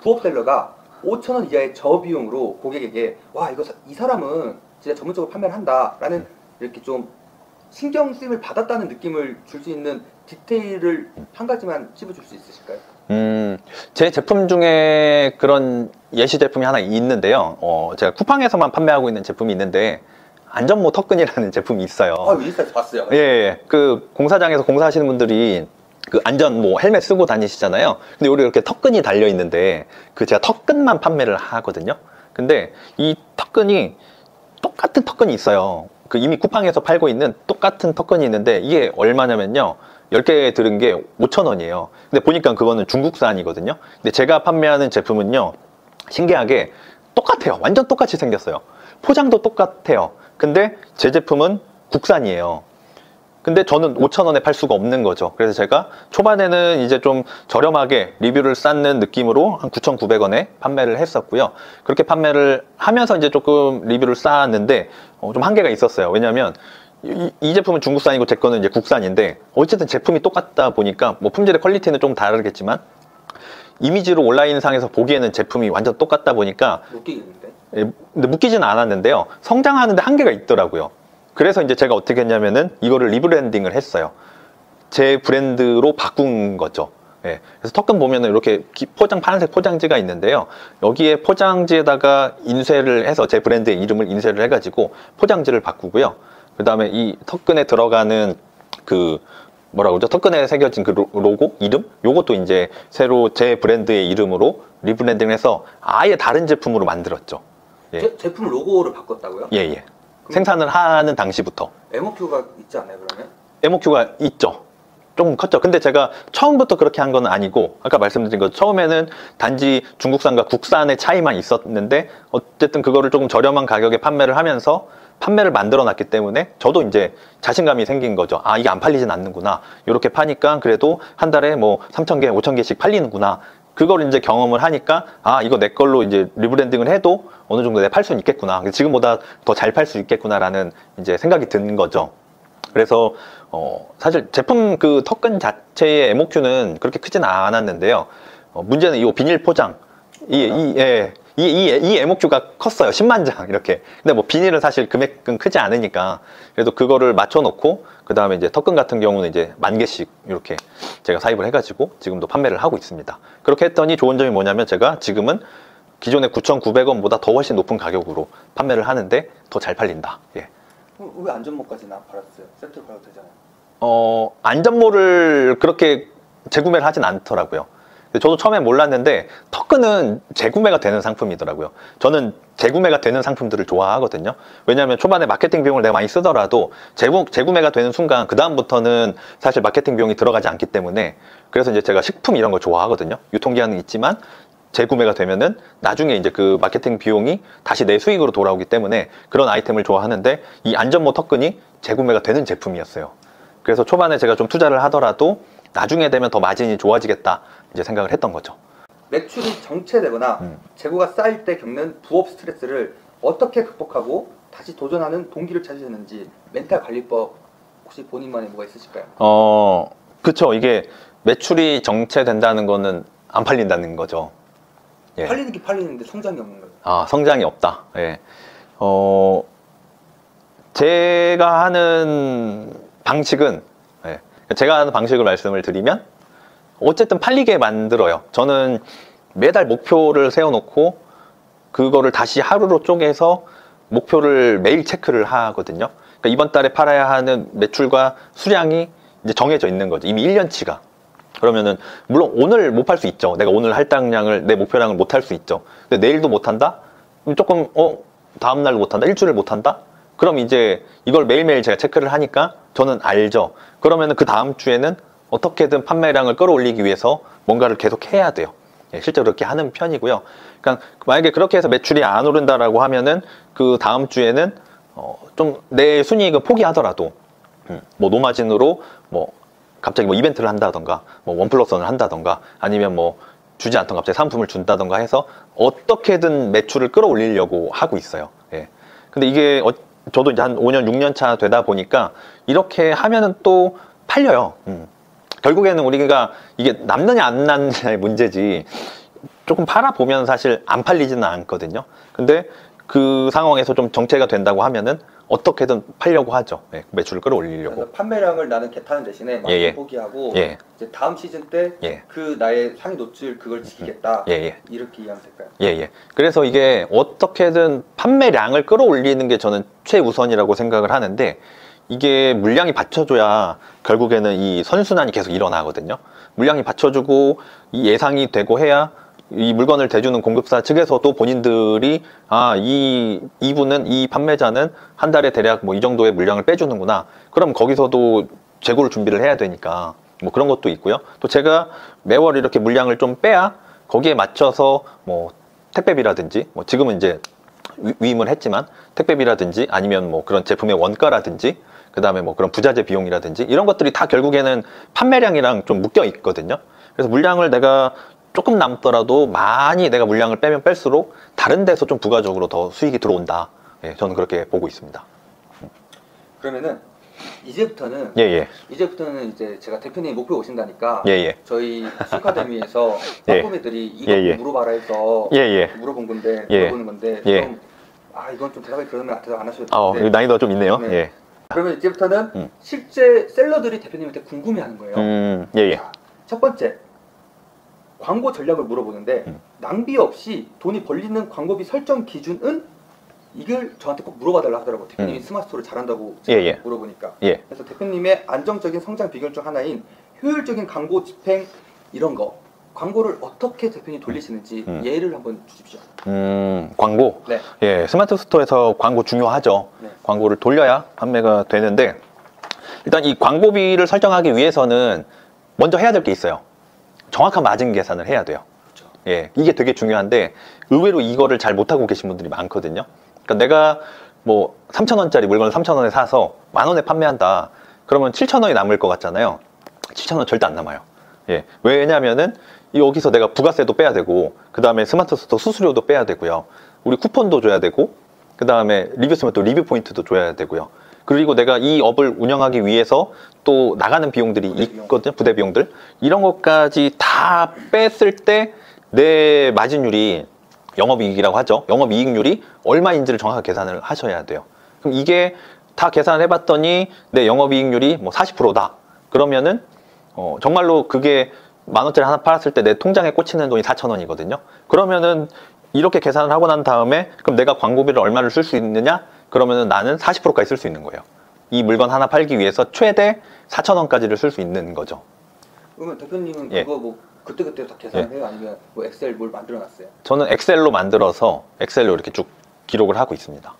부업셀러가 5,000원 이하의 저비용으로 고객에게 와 이거 이 사람은 진짜 전문적으로 판매를 한다라는 이렇게 좀 신경 쓰임을 받았다는 느낌을 줄 수 있는 디테일을 한 가지만 찝어줄 수 있으실까요? 제 제품 중에 그런 예시 제품이 하나 있는데요. 제가 쿠팡에서만 판매하고 있는 제품이 있는데 안전모 터끈이라는 제품이 있어요. 인스타에서 봤어요. 예, 예. 그 공사장에서 공사하시는 분들이 그 안전 뭐 헬멧 쓰고 다니시잖아요. 근데 우리 이렇게 턱끈이 달려 있는데 그 제가 턱끈만 판매를 하거든요. 근데 이 턱끈이 똑같은 턱끈이 있어요. 그 이미 쿠팡에서 팔고 있는 똑같은 턱끈이 있는데 이게 얼마냐면요. 10개 들은 게 5,000원이에요. 근데 보니까 그거는 중국산이거든요. 근데 제가 판매하는 제품은요. 신기하게 똑같아요. 완전 똑같이 생겼어요. 포장도 똑같아요. 근데 제 제품은 국산이에요. 근데 저는 5,000원에 팔 수가 없는 거죠. 그래서 제가 초반에는 이제 좀 저렴하게 리뷰를 쌓는 느낌으로 한 9,900원에 판매를 했었고요. 그렇게 판매를 하면서 이제 조금 리뷰를 쌓았는데 좀 한계가 있었어요. 왜냐하면 이 제품은 중국산이고 제 거는 이제 국산인데 어쨌든 제품이 똑같다 보니까 뭐 품질의 퀄리티는 좀 다르겠지만 이미지로 온라인상에서 보기에는 제품이 완전 똑같다 보니까 웃기겠는데? 예, 근데 묶이지는 않았는데요. 성장하는데 한계가 있더라고요. 그래서 이제 제가 어떻게 했냐면은 이거를 리브랜딩을 했어요. 제 브랜드로 바꾼 거죠. 예, 그래서 턱끈 보면은 이렇게 파란색 포장지가 있는데요. 여기에 포장지에다가 인쇄를 해서 제 브랜드의 이름을 인쇄를 해가지고 포장지를 바꾸고요. 그 다음에 이 턱끈에 들어가는 그 뭐라고 그러죠? 턱끈에 새겨진 그 로고? 이름? 요것도 이제 새로 제 브랜드의 이름으로 리브랜딩을 해서 아예 다른 제품으로 만들었죠. 예. 제품 로고를 바꿨다고요? 예, 예. 생산을 하는 당시부터. MOQ가 있지 않나요, 그러면? MOQ가 있죠. 조금 컸죠. 근데 제가 처음부터 그렇게 한 건 아니고 아까 말씀드린 것 처음에는 단지 중국산과 국산의 차이만 있었는데 어쨌든 그거를 조금 저렴한 가격에 판매를 하면서 판매를 만들어 놨기 때문에 저도 이제 자신감이 생긴 거죠. 아, 이게 안 팔리진 않는구나. 이렇게 파니까 그래도 한 달에 뭐 3,000개, 5,000개씩 팔리는구나. 그걸 이제 경험을 하니까 아, 이거 내 걸로 이제 리브랜딩을 해도 어느 정도 내가 팔 수는 있겠구나. 지금보다 더 잘 팔 수 있겠구나라는 이제 생각이 든 거죠. 그래서 사실 제품 그 턱끈 자체의 MOQ는 그렇게 크진 않았는데요. 문제는 이 비닐 포장. 이 MOQ가 컸어요. 10만 장 이렇게. 근데 뭐 비닐은 사실 금액은 크지 않으니까 그래도 그거를 맞춰놓고 그 다음에 이제 턱끈 같은 경우는 이제 10,000개씩 이렇게 제가 사입을 해가지고 지금도 판매를 하고 있습니다. 그렇게 했더니 좋은 점이 뭐냐면 제가 지금은 기존의 9,900원보다 더 훨씬 높은 가격으로 판매를 하는데 더 잘 팔린다. 예. 왜 안전모까지 팔았어요? 세트로 팔아도 되잖아요. 안전모를 그렇게 재구매를 하진 않더라고요. 저도 처음에 몰랐는데 턱끈은 재구매가 되는 상품이더라고요. 저는 재구매가 되는 상품들을 좋아하거든요. 왜냐하면 초반에 마케팅 비용을 내가 많이 쓰더라도 재구매가 되는 순간 그 다음부터는 사실 마케팅 비용이 들어가지 않기 때문에 그래서 이제 제가 식품 이런 거 좋아하거든요. 유통기한은 있지만 재구매가 되면은 나중에 이제 그 마케팅 비용이 다시 내 수익으로 돌아오기 때문에 그런 아이템을 좋아하는데 이 안전모 턱끈이 재구매가 되는 제품이었어요. 그래서 초반에 제가 좀 투자를 하더라도 나중에 되면 더 마진이 좋아지겠다 이제 생각을 했던 거죠. 매출이 정체되거나 재고가 쌓일 때 겪는 부업 스트레스를 어떻게 극복하고 다시 도전하는 동기를 찾으셨는지 멘탈 관리법 혹시 본인만의 뭐가 있으실까요? 그쵸. 이게 매출이 정체된다는 거는 안 팔린다는 거죠. 예. 팔리는 게 팔리는데 성장이 없는 거예요. 아, 성장이 없다. 예. 제가 하는 방식은 제가 하는 방식을 말씀을 드리면 어쨌든 팔리게 만들어요. 저는 매달 목표를 세워놓고 그거를 다시 하루로 쪼개서 목표를 매일 체크를 하거든요. 그러니까 이번 달에 팔아야 하는 매출과 수량이 이제 정해져 있는 거죠. 이미 1년치가. 그러면은 물론 오늘 못 팔 수 있죠. 내가 오늘 할당량을 내 목표량을 못 할 수 있죠. 근데 내일도 못 한다? 조금 다음 날도 못 한다? 일주일 못 한다? 그럼 이제 이걸 매일매일 제가 체크를 하니까 저는 알죠. 그러면은 그 다음 주에는 어떻게든 판매량을 끌어올리기 위해서 뭔가를 계속 해야 돼요. 예, 실제로 그렇게 하는 편이고요. 그러니까 만약에 그렇게 해서 매출이 안 오른다라고 하면은 그 다음 주에는 좀 내 순이익은 포기하더라도 뭐 노마진으로 뭐 갑자기 뭐 이벤트를 한다던가 뭐 원 플러스 원을 한다던가 아니면 뭐 주지 않던 갑자기 상품을 준다던가 해서 어떻게든 매출을 끌어올리려고 하고 있어요. 예. 근데 이게 저도 이제 한 5년, 6년 차 되다 보니까 이렇게 하면은 또 팔려요. 결국에는 우리가 이게 남느냐 안 남느냐의 문제지 조금 팔아보면 사실 안 팔리지는 않거든요. 근데 그 상황에서 좀 정체가 된다고 하면은 어떻게든 팔려고 하죠. 예, 매출을 끌어올리려고. 그래서 판매량을 나는 개타는 대신에 마케팅 예, 예. 포기하고 예. 이제 다음 시즌 때 예. 그 나의 상위 노출 그걸 지키겠다. 예, 예. 이렇게 이해하면 될까요? 예, 예. 그래서 이게 어떻게든 판매량을 끌어올리는 게 저는 최우선이라고 생각을 하는데 이게 물량이 받쳐줘야 결국에는 이 선순환이 계속 일어나거든요. 물량이 받쳐주고 이 예상이 되고 해야 이 물건을 대주는 공급사 측에서도 본인들이 이분은 이 판매자는 한 달에 대략 뭐 이 정도의 물량을 빼주는구나. 그럼 거기서도 재고를 준비를 해야 되니까 뭐 그런 것도 있고요. 또 제가 매월 이렇게 물량을 좀 빼야 거기에 맞춰서 뭐 택배비라든지 뭐 지금은 이제 위임을 했지만 택배비라든지 아니면 뭐 그런 제품의 원가라든지 그 다음에 뭐 그런 부자재 비용이라든지 이런 것들이 다 결국에는 판매량이랑 좀 묶여 있거든요. 그래서 물량을 내가 조금 남더라도 많이 내가 물량을 빼면 뺄수록 다른 데서 좀 부가적으로 더 수익이 들어온다. 예, 저는 그렇게 보고 있습니다. 그러면은 이제부터는 예. 이제 제가 대표님 목표 오신다니까 예. 저희 수카데미에서 예. 빵꾸미들이 이거 예. 물어봐라 해서 예. 물어본 건데 예. 물어보는 건데 예. 좀 이건 좀 대답이 그러면 대답 안 하셔도 되는데 난이도가 좀 있네요. 네. 예. 그러면 이제부터는 실제 셀러들이 대표님한테 궁금해하는 거예요. 예. 자, 첫 번째 광고 전략을 물어보는데 낭비 없이 돈이 벌리는 광고비 설정 기준은 이걸 저한테 꼭 물어봐달라 하더라고요. 대표님이 스마트스토어를 잘한다고 제가 물어보니까. 예. 그래서 대표님의 안정적인 성장 비결 중 하나인 효율적인 광고 집행 이런 거 광고를 어떻게 대표님이 돌리시는지 예를 한번 주십시오. 광고. 네. 예, 스마트 스토어에서 광고 중요하죠. 네. 광고를 돌려야 판매가 되는데 일단 이 광고비를 설정하기 위해서는 먼저 해야 될 게 있어요. 정확한 마진 계산을 해야 돼요. 그렇죠. 예, 이게 되게 중요한데 의외로 이거를 잘 못하고 계신 분들이 많거든요. 그러니까 내가 뭐 3,000원짜리 물건을 3,000원에 사서 10,000원에 판매한다. 그러면 7,000원이 남을 것 같잖아요. 7,000원 절대 안 남아요. 예, 왜냐면은 여기서 내가 부가세도 빼야 되고 그 다음에 스마트 스토어 수수료도 빼야 되고요. 우리 쿠폰도 줘야 되고 그 다음에 리뷰 쓰면 또 리뷰 포인트도 줘야 되고요. 그리고 내가 이 업을 운영하기 위해서 또 나가는 비용들이 있거든요. 부대 비용들. 이런 것까지 다 뺐을 때 내 마진율이 영업이익이라고 하죠. 영업이익률이 얼마인지를 정확하게 계산을 하셔야 돼요. 그럼 이게 다 계산을 해봤더니 내 영업이익률이 뭐 40%다. 그러면은 정말로 그게 10,000원짜리 하나 팔았을 때 내 통장에 꽂히는 돈이 4,000원이거든요. 그러면은 이렇게 계산을 하고 난 다음에 그럼 내가 광고비를 얼마를 쓸 수 있느냐? 그러면은 나는 40%까지 쓸 수 있는 거예요. 이 물건 하나 팔기 위해서 최대 4,000원까지를 쓸 수 있는 거죠. 그러면 대표님은 예. 그거 뭐 그때그때 다 계산을 해요? 아니면 뭐 엑셀 뭘 만들어 놨어요? 저는 엑셀로 만들어서 엑셀로 이렇게 쭉 기록을 하고 있습니다.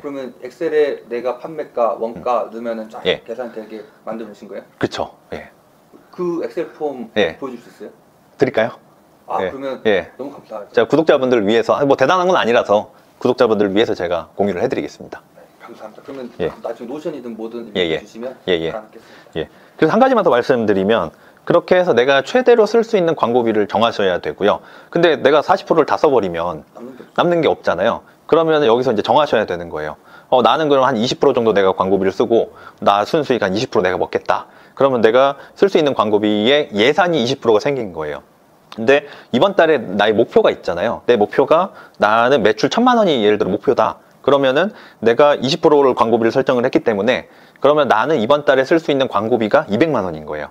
그러면 엑셀에 내가 판매가, 원가 넣으면은 쫙 예. 계산되게 만들어 놓으신 거예요? 그쵸. 예. 그 엑셀 폼 예. 보여줄 수 있어요? 드릴까요? 예. 그러면 예. 너무 감사하죠. 제가 구독자분들을 위해서 뭐 대단한 건 아니라서 구독자분들을 위해서 제가 공유를 해드리겠습니다. 네, 감사합니다. 그러면 예. 나중에 노션이든 뭐든 예. 주시면 예. 알아듣겠습니다. 예. 그래서 한 가지만 더 말씀드리면 그렇게 해서 내가 최대로 쓸 수 있는 광고비를 정하셔야 되고요. 근데 내가 40%를 다 써버리면 남는 게 없잖아요. 그러면 여기서 이제 정하셔야 되는 거예요. 나는 그럼 한 20% 정도 내가 광고비를 쓰고 나 순수익 한 20% 내가 먹겠다. 그러면 내가 쓸 수 있는 광고비의 예산이 20%가 생긴 거예요. 근데 이번 달에 나의 목표가 있잖아요. 내 목표가 나는 매출 1,000만 원이 예를 들어 목표다. 그러면은 내가 20%를 광고비를 설정을 했기 때문에 그러면 나는 이번 달에 쓸 수 있는 광고비가 200만 원인 거예요.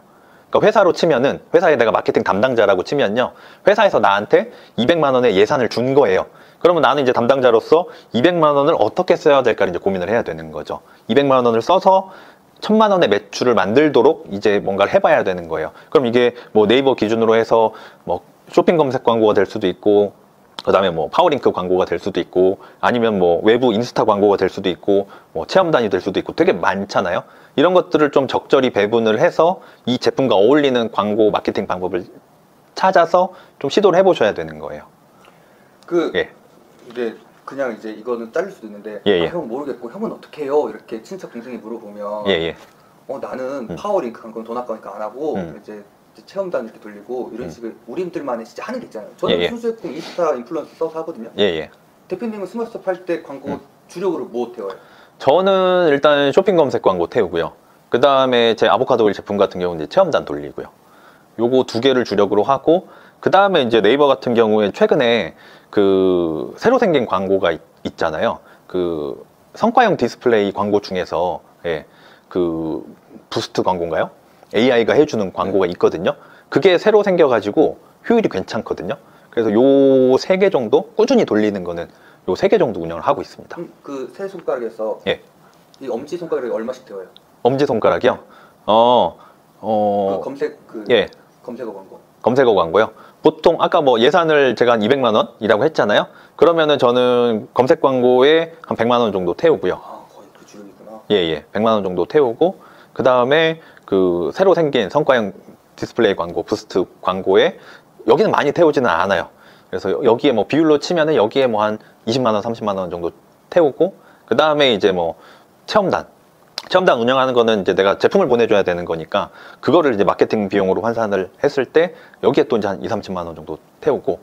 그러니까 회사로 치면은 회사에 내가 마케팅 담당자라고 치면요. 회사에서 나한테 200만 원의 예산을 준 거예요. 그러면 나는 이제 담당자로서 200만 원을 어떻게 써야 될까 이제 고민을 해야 되는 거죠. 200만 원을 써서 1,000만 원의 매출을 만들도록 이제 뭔가를 해봐야 되는 거예요. 그럼 이게 뭐 네이버 기준으로 해서 뭐 쇼핑 검색 광고가 될 수도 있고 그다음에 뭐 파워링크 광고가 될 수도 있고, 아니면 뭐 외부 인스타 광고가 될 수도 있고, 뭐 체험단이 될 수도 있고, 되게 많잖아요. 이런 것들을 좀 적절히 배분을 해서 이 제품과 어울리는 광고 마케팅 방법을 찾아서 좀 시도를 해보셔야 되는 거예요. 그 이제 그냥 이제 이거는 잘릴 수도 있는데 예, 예. 형 모르겠고 형은 어떻게 해요? 이렇게 친척 동생이 물어보면 예. 나는 파워링크 광고는 돈 아까우니까 안 하고 이제 체험단 이렇게 돌리고 이런 식의 우리들만의 진짜 하는 게 있잖아요. 저는 순수제품 인스타 인플루언서 써서 하거든요. 대표님은 스마트스톱 할 때 광고 주력으로 뭐 태워요? 저는 일단 쇼핑 검색 광고 태우고요. 그 다음에 제 아보카도 오일 제품 같은 경우는 이제 체험단 돌리고요. 요거 두 개를 주력으로 하고, 그 다음에 이제 네이버 같은 경우에 최근에 그 새로 생긴 광고가 있잖아요. 그 성과형 디스플레이 광고 중에서 그 부스트 광고인가요? AI가 해주는 광고가 있거든요. 그게 새로 생겨가지고 효율이 괜찮거든요. 그래서 요 3개 정도 꾸준히 돌리는 거는 요 3개 정도 운영을 하고 있습니다. 그 세 손가락에서 이 엄지 손가락에 얼마씩 태워요? 엄지 손가락이요? 그 검색어 광고. 검색어 광고요? 보통 아까 뭐 예산을 제가 한 200만 원이라고 했잖아요. 그러면은 저는 검색 광고에 한 100만 원 정도 태우고요. 거의 그 주력이구나. 100만 원 정도 태우고, 그 다음에 그 새로 생긴 성과형 디스플레이 광고, 부스트 광고에 여기는 많이 태우지는 않아요. 그래서 여기에 뭐 비율로 치면은 여기에 뭐 한 20만 원, 30만 원 정도 태우고, 그 다음에 이제 뭐 체험단 운영하는 거는 이제 내가 제품을 보내줘야 되는 거니까 그거를 이제 마케팅 비용으로 환산을 했을 때 여기에 또 이제 한 2, 30만 원 정도 태우고.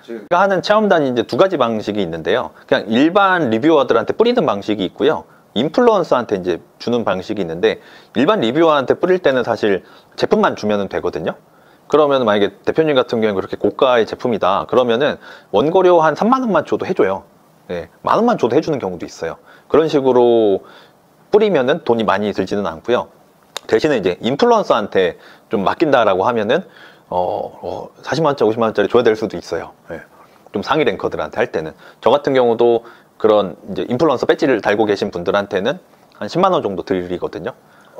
제가 하는 체험단이 이제 2가지 방식이 있는데요. 그냥 일반 리뷰어들한테 뿌리는 방식이 있고요. 인플루언서한테 이제 주는 방식이 있는데, 일반 리뷰어한테 뿌릴 때는 사실 제품만 주면 되거든요. 그러면 만약에 대표님 같은 경우는 그렇게 고가의 제품이다 그러면은 원고료 한 3만 원만 줘도 해줘요. 만 원만 줘도 해주는 경우도 있어요. 그런 식으로 뿌리면은 돈이 많이 들지는 않고요. 대신에 이제 인플루언서한테 좀 맡긴다라고 하면은 40만 원짜리 50만 원짜리 줘야 될 수도 있어요. 좀 상위 랭커들한테 할 때는. 저 같은 경우도 그런 이제 인플루언서 배지를 달고 계신 분들한테는 한 10만 원 정도 드리거든요.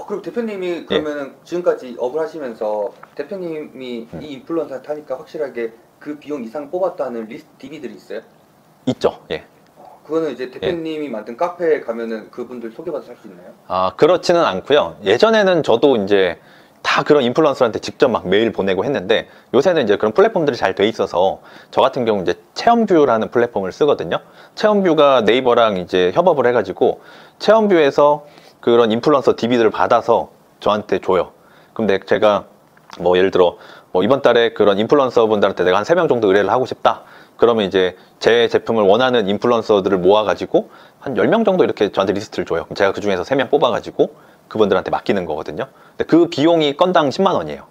그럼 대표님이 그러면은 지금까지 업을 하시면서 대표님이 이 인플루언서한테 하니까 확실하게 그 비용 이상 뽑았다는 리스트 DB들이 있어요? 있죠. 그거는 이제 대표님이 만든 카페에 가면은 그분들 소개받아서 할 수 있나요? 그렇지는 않고요. 예전에는 저도 이제 다 그런 인플루언서한테 직접 막 메일 보내고 했는데, 요새는 이제 그런 플랫폼들이 잘 돼 있어서 저 같은 경우 이제 체험뷰라는 플랫폼을 쓰거든요. 체험뷰가 네이버랑 이제 협업을 해가지고 체험뷰에서 그런 인플루언서 DB들을 받아서 저한테 줘요. 그럼 제가 뭐 예를 들어 뭐 이번 달에 그런 인플루언서 분들한테 내가 한 3명 정도 의뢰를 하고 싶다. 그러면 이제 제 제품을 원하는 인플루언서들을 모아가지고 한 10명 정도 이렇게 저한테 리스트를 줘요. 그럼 제가 그 중에서 3명 뽑아가지고 그분들한테 맡기는 거거든요. 근데 그 비용이 건당 10만 원이에요.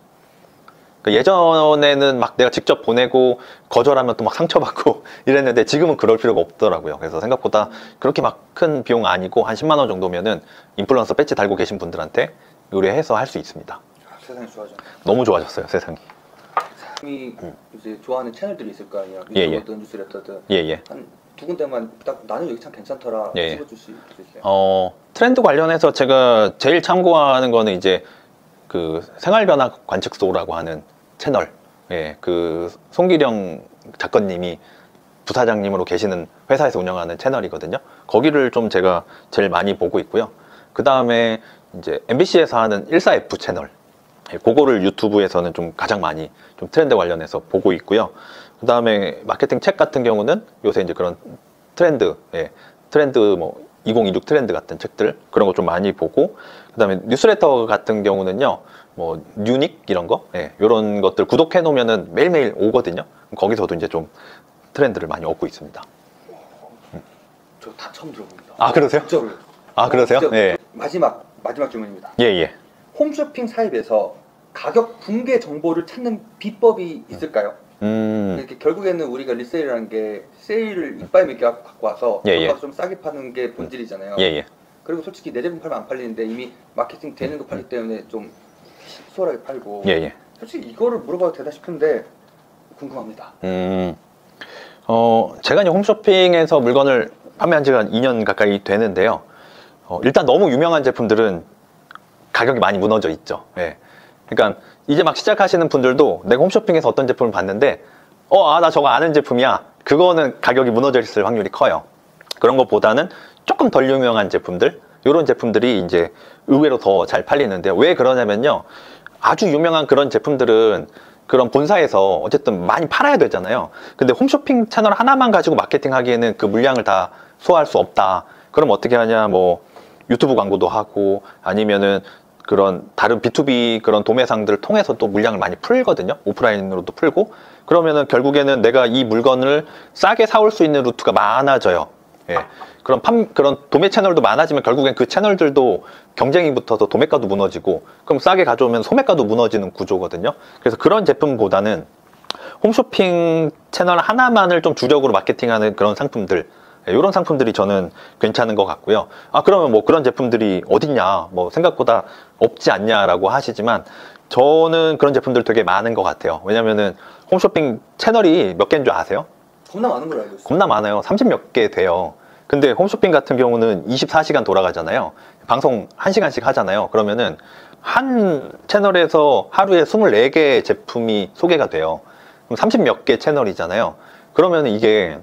그러니까 예전에는 막 내가 직접 보내고 거절하면 또 막 상처받고 이랬는데 지금은 그럴 필요가 없더라고요. 그래서 생각보다 그렇게 막 큰 비용 아니고 한 10만 원 정도면은 인플루언서 배지 달고 계신 분들한테 의뢰해서 할 수 있습니다. 세상이 좋아졌네. 너무 좋아졌어요, 세상이. 사람이 이제 좋아하는 채널들이 있을 거 아니에요. 유튜브든 뉴스레터든. 한 두 군데만 딱 나는 여기 참 괜찮더라 찍어줄 수 있어요? 트렌드 관련해서 제가 제일 참고하는 거는 이제 그 생활변화 관측소라고 하는 채널. 그 송기령 작가님이 부사장님으로 계시는 회사에서 운영하는 채널이거든요. 거기를 좀 제가 제일 많이 보고 있고요. 그 다음에 이제 MBC에서 하는 14F 채널. 그거를 유튜브에서는 좀 가장 많이 좀 트렌드 관련해서 보고 있고요. 그 다음에 마케팅 책 같은 경우는 요새 이제 그런 트렌드 뭐 2026 트렌드 같은 책들 그런 거 좀 많이 보고, 그 다음에 뉴스레터 같은 경우는요, 뭐 뉴닉 이런 거, 이런 것들 구독해 놓으면은 매일매일 오거든요. 거기서도 이제 좀 트렌드를 많이 얻고 있습니다. 저 다 처음 들어봅니다. 그러세요? 진짜로요. 그러세요? 마지막 질문입니다. 홈쇼핑 사입에서 가격 붕괴 정보를 찾는 비법이 있을까요? 이렇게 결국에는 우리가 리세일이라는 게 세일을 이빨 몇 개 갖고 와서 좀 싸게 파는 게 본질이잖아요. 그리고 솔직히 내 제품 팔면 안 팔리는데 이미 마케팅 되는 거 팔기 때문에 좀 수월하게 팔고. 솔직히 이거를 물어봐도 되나 싶은데 궁금합니다. 제가 이제 홈쇼핑에서 물건을 판매한 지가 2년 가까이 되는데요. 일단 너무 유명한 제품들은 가격이 많이 무너져 있죠. 그러니까 이제 막 시작하시는 분들도 내가 홈쇼핑에서 어떤 제품을 봤는데 나 저거 아는 제품이야 그거는 가격이 무너져 있을 확률이 커요. 그런 것보다는 조금 덜 유명한 제품들, 이런 제품들이 이제 의외로 더 잘 팔리는데, 왜 그러냐면요, 아주 유명한 그런 제품들은 그런 본사에서 어쨌든 많이 팔아야 되잖아요. 근데 홈쇼핑 채널 하나만 가지고 마케팅 하기에는 그 물량을 다 소화할 수 없다. 그럼 어떻게 하냐, 뭐 유튜브 광고도 하고 아니면은 그런 다른 B2B 그런 도매상들을 통해서 또 물량을 많이 풀거든요. 오프라인으로도 풀고. 그러면은 결국에는 내가 이 물건을 싸게 사올 수 있는 루트가 많아져요. 예. 그런 도매 채널도 많아지면 결국엔 그 채널들도 경쟁이 붙어서 도매가도 무너지고, 그럼 싸게 가져오면 소매가도 무너지는 구조거든요. 그래서 그런 제품보다는 홈쇼핑 채널 하나만을 좀 주력으로 마케팅하는 그런 상품들, 이런 상품들이 저는 괜찮은 것 같고요. 아, 그러면 뭐 그런 제품들이 어딨냐, 뭐 생각보다 없지 않냐라고 하시지만, 저는 그런 제품들 되게 많은 것 같아요. 왜냐면은 홈쇼핑 채널이 몇 개인 줄 아세요? 겁나 많은 걸로 알고 있어요. 겁나 많아요. 30몇 개 돼요. 근데 홈쇼핑 같은 경우는 24시간 돌아가잖아요. 방송 1시간씩 하잖아요. 그러면은 한 채널에서 하루에 24개 제품이 소개가 돼요. 그럼 30몇 개 채널이잖아요. 그러면 이게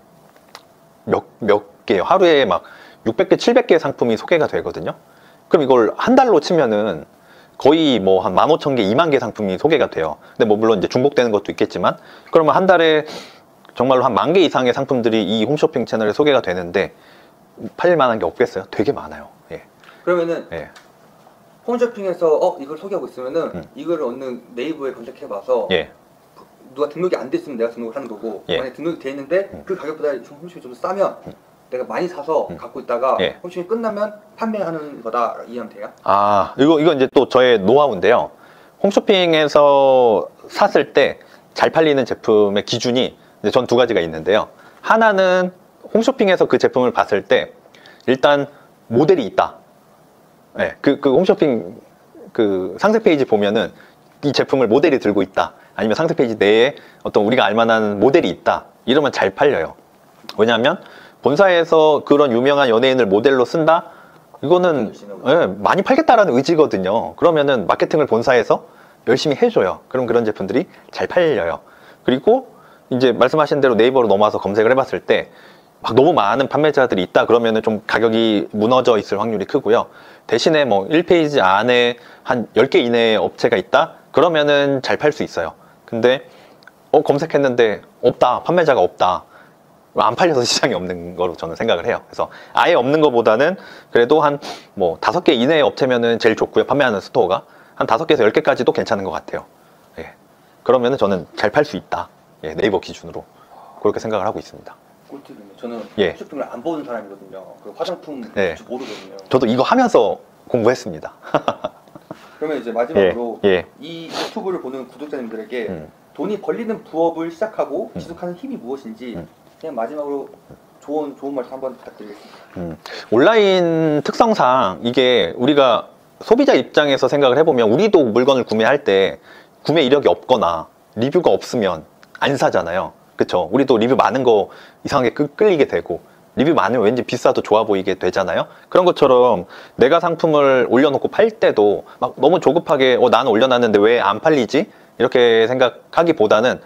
몇 개요? 하루에 막 600개, 700개 상품이 소개가 되거든요. 그럼 이걸 한 달로 치면은 거의 뭐 한 15,000개, 2만 개 상품이 소개가 돼요. 근데 뭐 물론 이제 중복되는 것도 있겠지만, 그러면 한 달에 정말로 한 10,000개 이상의 상품들이 이 홈쇼핑 채널에 소개가 되는데 팔릴 만한 게 없겠어요? 되게 많아요. 예. 그러면은 예. 홈쇼핑에서 이걸 소개하고 있으면은 이걸 어느 네이버에 검색해봐서 예. 누가 등록이 안 됐으면 내가 등록을 하는 거고, 예. 만약에 등록이 돼 있는데 그 가격보다 홈쇼핑이 좀 싸면 내가 많이 사서 갖고 있다가 예. 홈쇼핑이 끝나면 판매하는 거다 이해하면 돼요? 아, 이거 이제 또 저의 노하우인데요. 홈쇼핑에서 샀을 때 잘 팔리는 제품의 기준이 전 두 가지가 있는데요. 하나는 홈쇼핑에서 그 제품을 봤을 때 일단 모델이 있다. 네, 그 홈쇼핑 그 상세 페이지 보면은 이 제품을 모델이 들고 있다. 아니면 상세 페이지 내에 어떤 우리가 알만한 모델이 있다. 이러면 잘 팔려요. 왜냐하면 본사에서 그런 유명한 연예인을 모델로 쓴다? 이거는 많이 팔겠다라는 의지거든요. 그러면은 마케팅을 본사에서 열심히 해줘요. 그럼 그런 제품들이 잘 팔려요. 그리고 이제 말씀하신 대로 네이버로 넘어와서 검색을 해봤을 때 막 너무 많은 판매자들이 있다 그러면은 좀 가격이 무너져 있을 확률이 크고요. 대신에 뭐 1페이지 안에 한 10개 이내의 업체가 있다? 그러면은 잘 팔 수 있어요. 근데 검색했는데 없다. 판매자가 없다. 안 팔려서 시장이 없는 거로 저는 생각을 해요. 그래서 아예 없는 것보다는 그래도 한 뭐 5개 이내의 업체면은 제일 좋고요. 판매하는 스토어가 한 5개에서 10개까지도 괜찮은 것 같아요. 예. 그러면은 저는 잘 팔 수 있다. 예, 네이버 기준으로 그렇게 생각을 하고 있습니다. 꿀팁이네. 저는 예. 홈쇼핑을 안 보는 사람이거든요. 그 화장품 예. 모르거든요. 저도 이거 하면서 공부했습니다. 그러면 이제 마지막으로 예. 이 유튜브를 보는 구독자님들에게 돈이 벌리는 부업을 시작하고 지속하는 힘이 무엇인지 그냥 마지막으로 좋은 말씀 한번 부탁드리겠습니다. 온라인 특성상 이게 우리가 소비자 입장에서 생각을 해보면 우리도 물건을 구매할 때 구매 이력이 없거나 리뷰가 없으면 안 사잖아요. 그쵸? 우리도 리뷰 많은 거 이상하게 끌리게 되고 리뷰 많으면 왠지 비싸도 좋아 보이게 되잖아요. 그런 것처럼 내가 상품을 올려놓고 팔 때도 막 너무 조급하게 나는 올려놨는데 왜 안 팔리지? 이렇게 생각하기보다는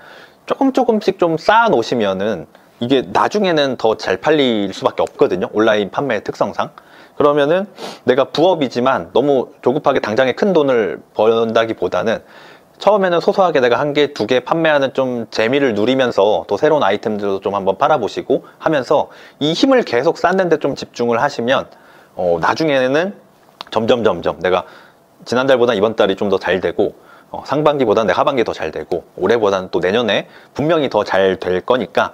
조금씩 좀 쌓아 놓으시면은 이게 나중에는 더 잘 팔릴 수밖에 없거든요. 온라인 판매 특성상. 그러면은 내가 부업이지만 너무 조급하게 당장에 큰 돈을 번다기보다는 처음에는 소소하게 내가 1개, 2개 판매하는 좀 재미를 누리면서 또 새로운 아이템들도 좀 한번 팔아보시고 하면서 이 힘을 계속 쌓는데 좀 집중을 하시면 나중에는 점점 내가 지난달보다 이번 달이 좀 더 잘 되고 상반기보다는 내 하반기 더 잘 되고 올해보다는 또 내년에 분명히 더 잘 될 거니까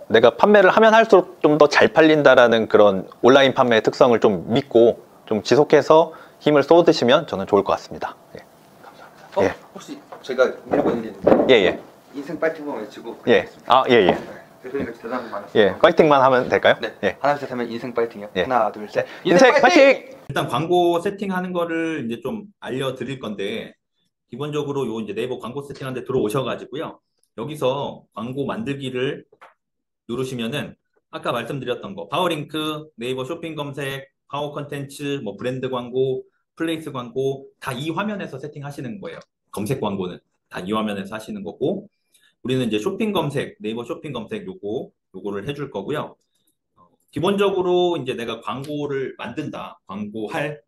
내가 판매를 하면 할수록 좀 더 잘 팔린다라는 그런 온라인 판매의 특성을 좀 믿고 좀 지속해서 힘을 쏟으시면 저는 좋을 것 같습니다. 예. 감사합니다. 예. 혹시 제가 밀고 있는 게 있는데 예. 인생 파이팅 한번 외치고 예. 아, 예. 대표님과 대단한 거 많았어요. 예. 파이팅만 하면 될까요? 네. 예. 하나 둘 셋 하면 인생 파이팅이요. 예. 하나 둘 셋. 인생 파이팅! 일단 광고 세팅하는 거를 이제 좀 알려드릴 건데, 기본적으로 요 이제 네이버 광고 세팅하는데 들어오셔가지고요. 여기서 광고 만들기를 누르시면은 아까 말씀드렸던 거 파워링크, 네이버 쇼핑 검색, 파워 컨텐츠, 뭐 브랜드 광고, 플레이스 광고 다 이 화면에서 세팅하시는 거예요. 검색 광고는 다 이 화면에서 하시는 거고, 우리는 이제 쇼핑 검색, 네이버 쇼핑 검색 요거를 해줄 거고요. 기본적으로 이제 내가 광고를 만든다,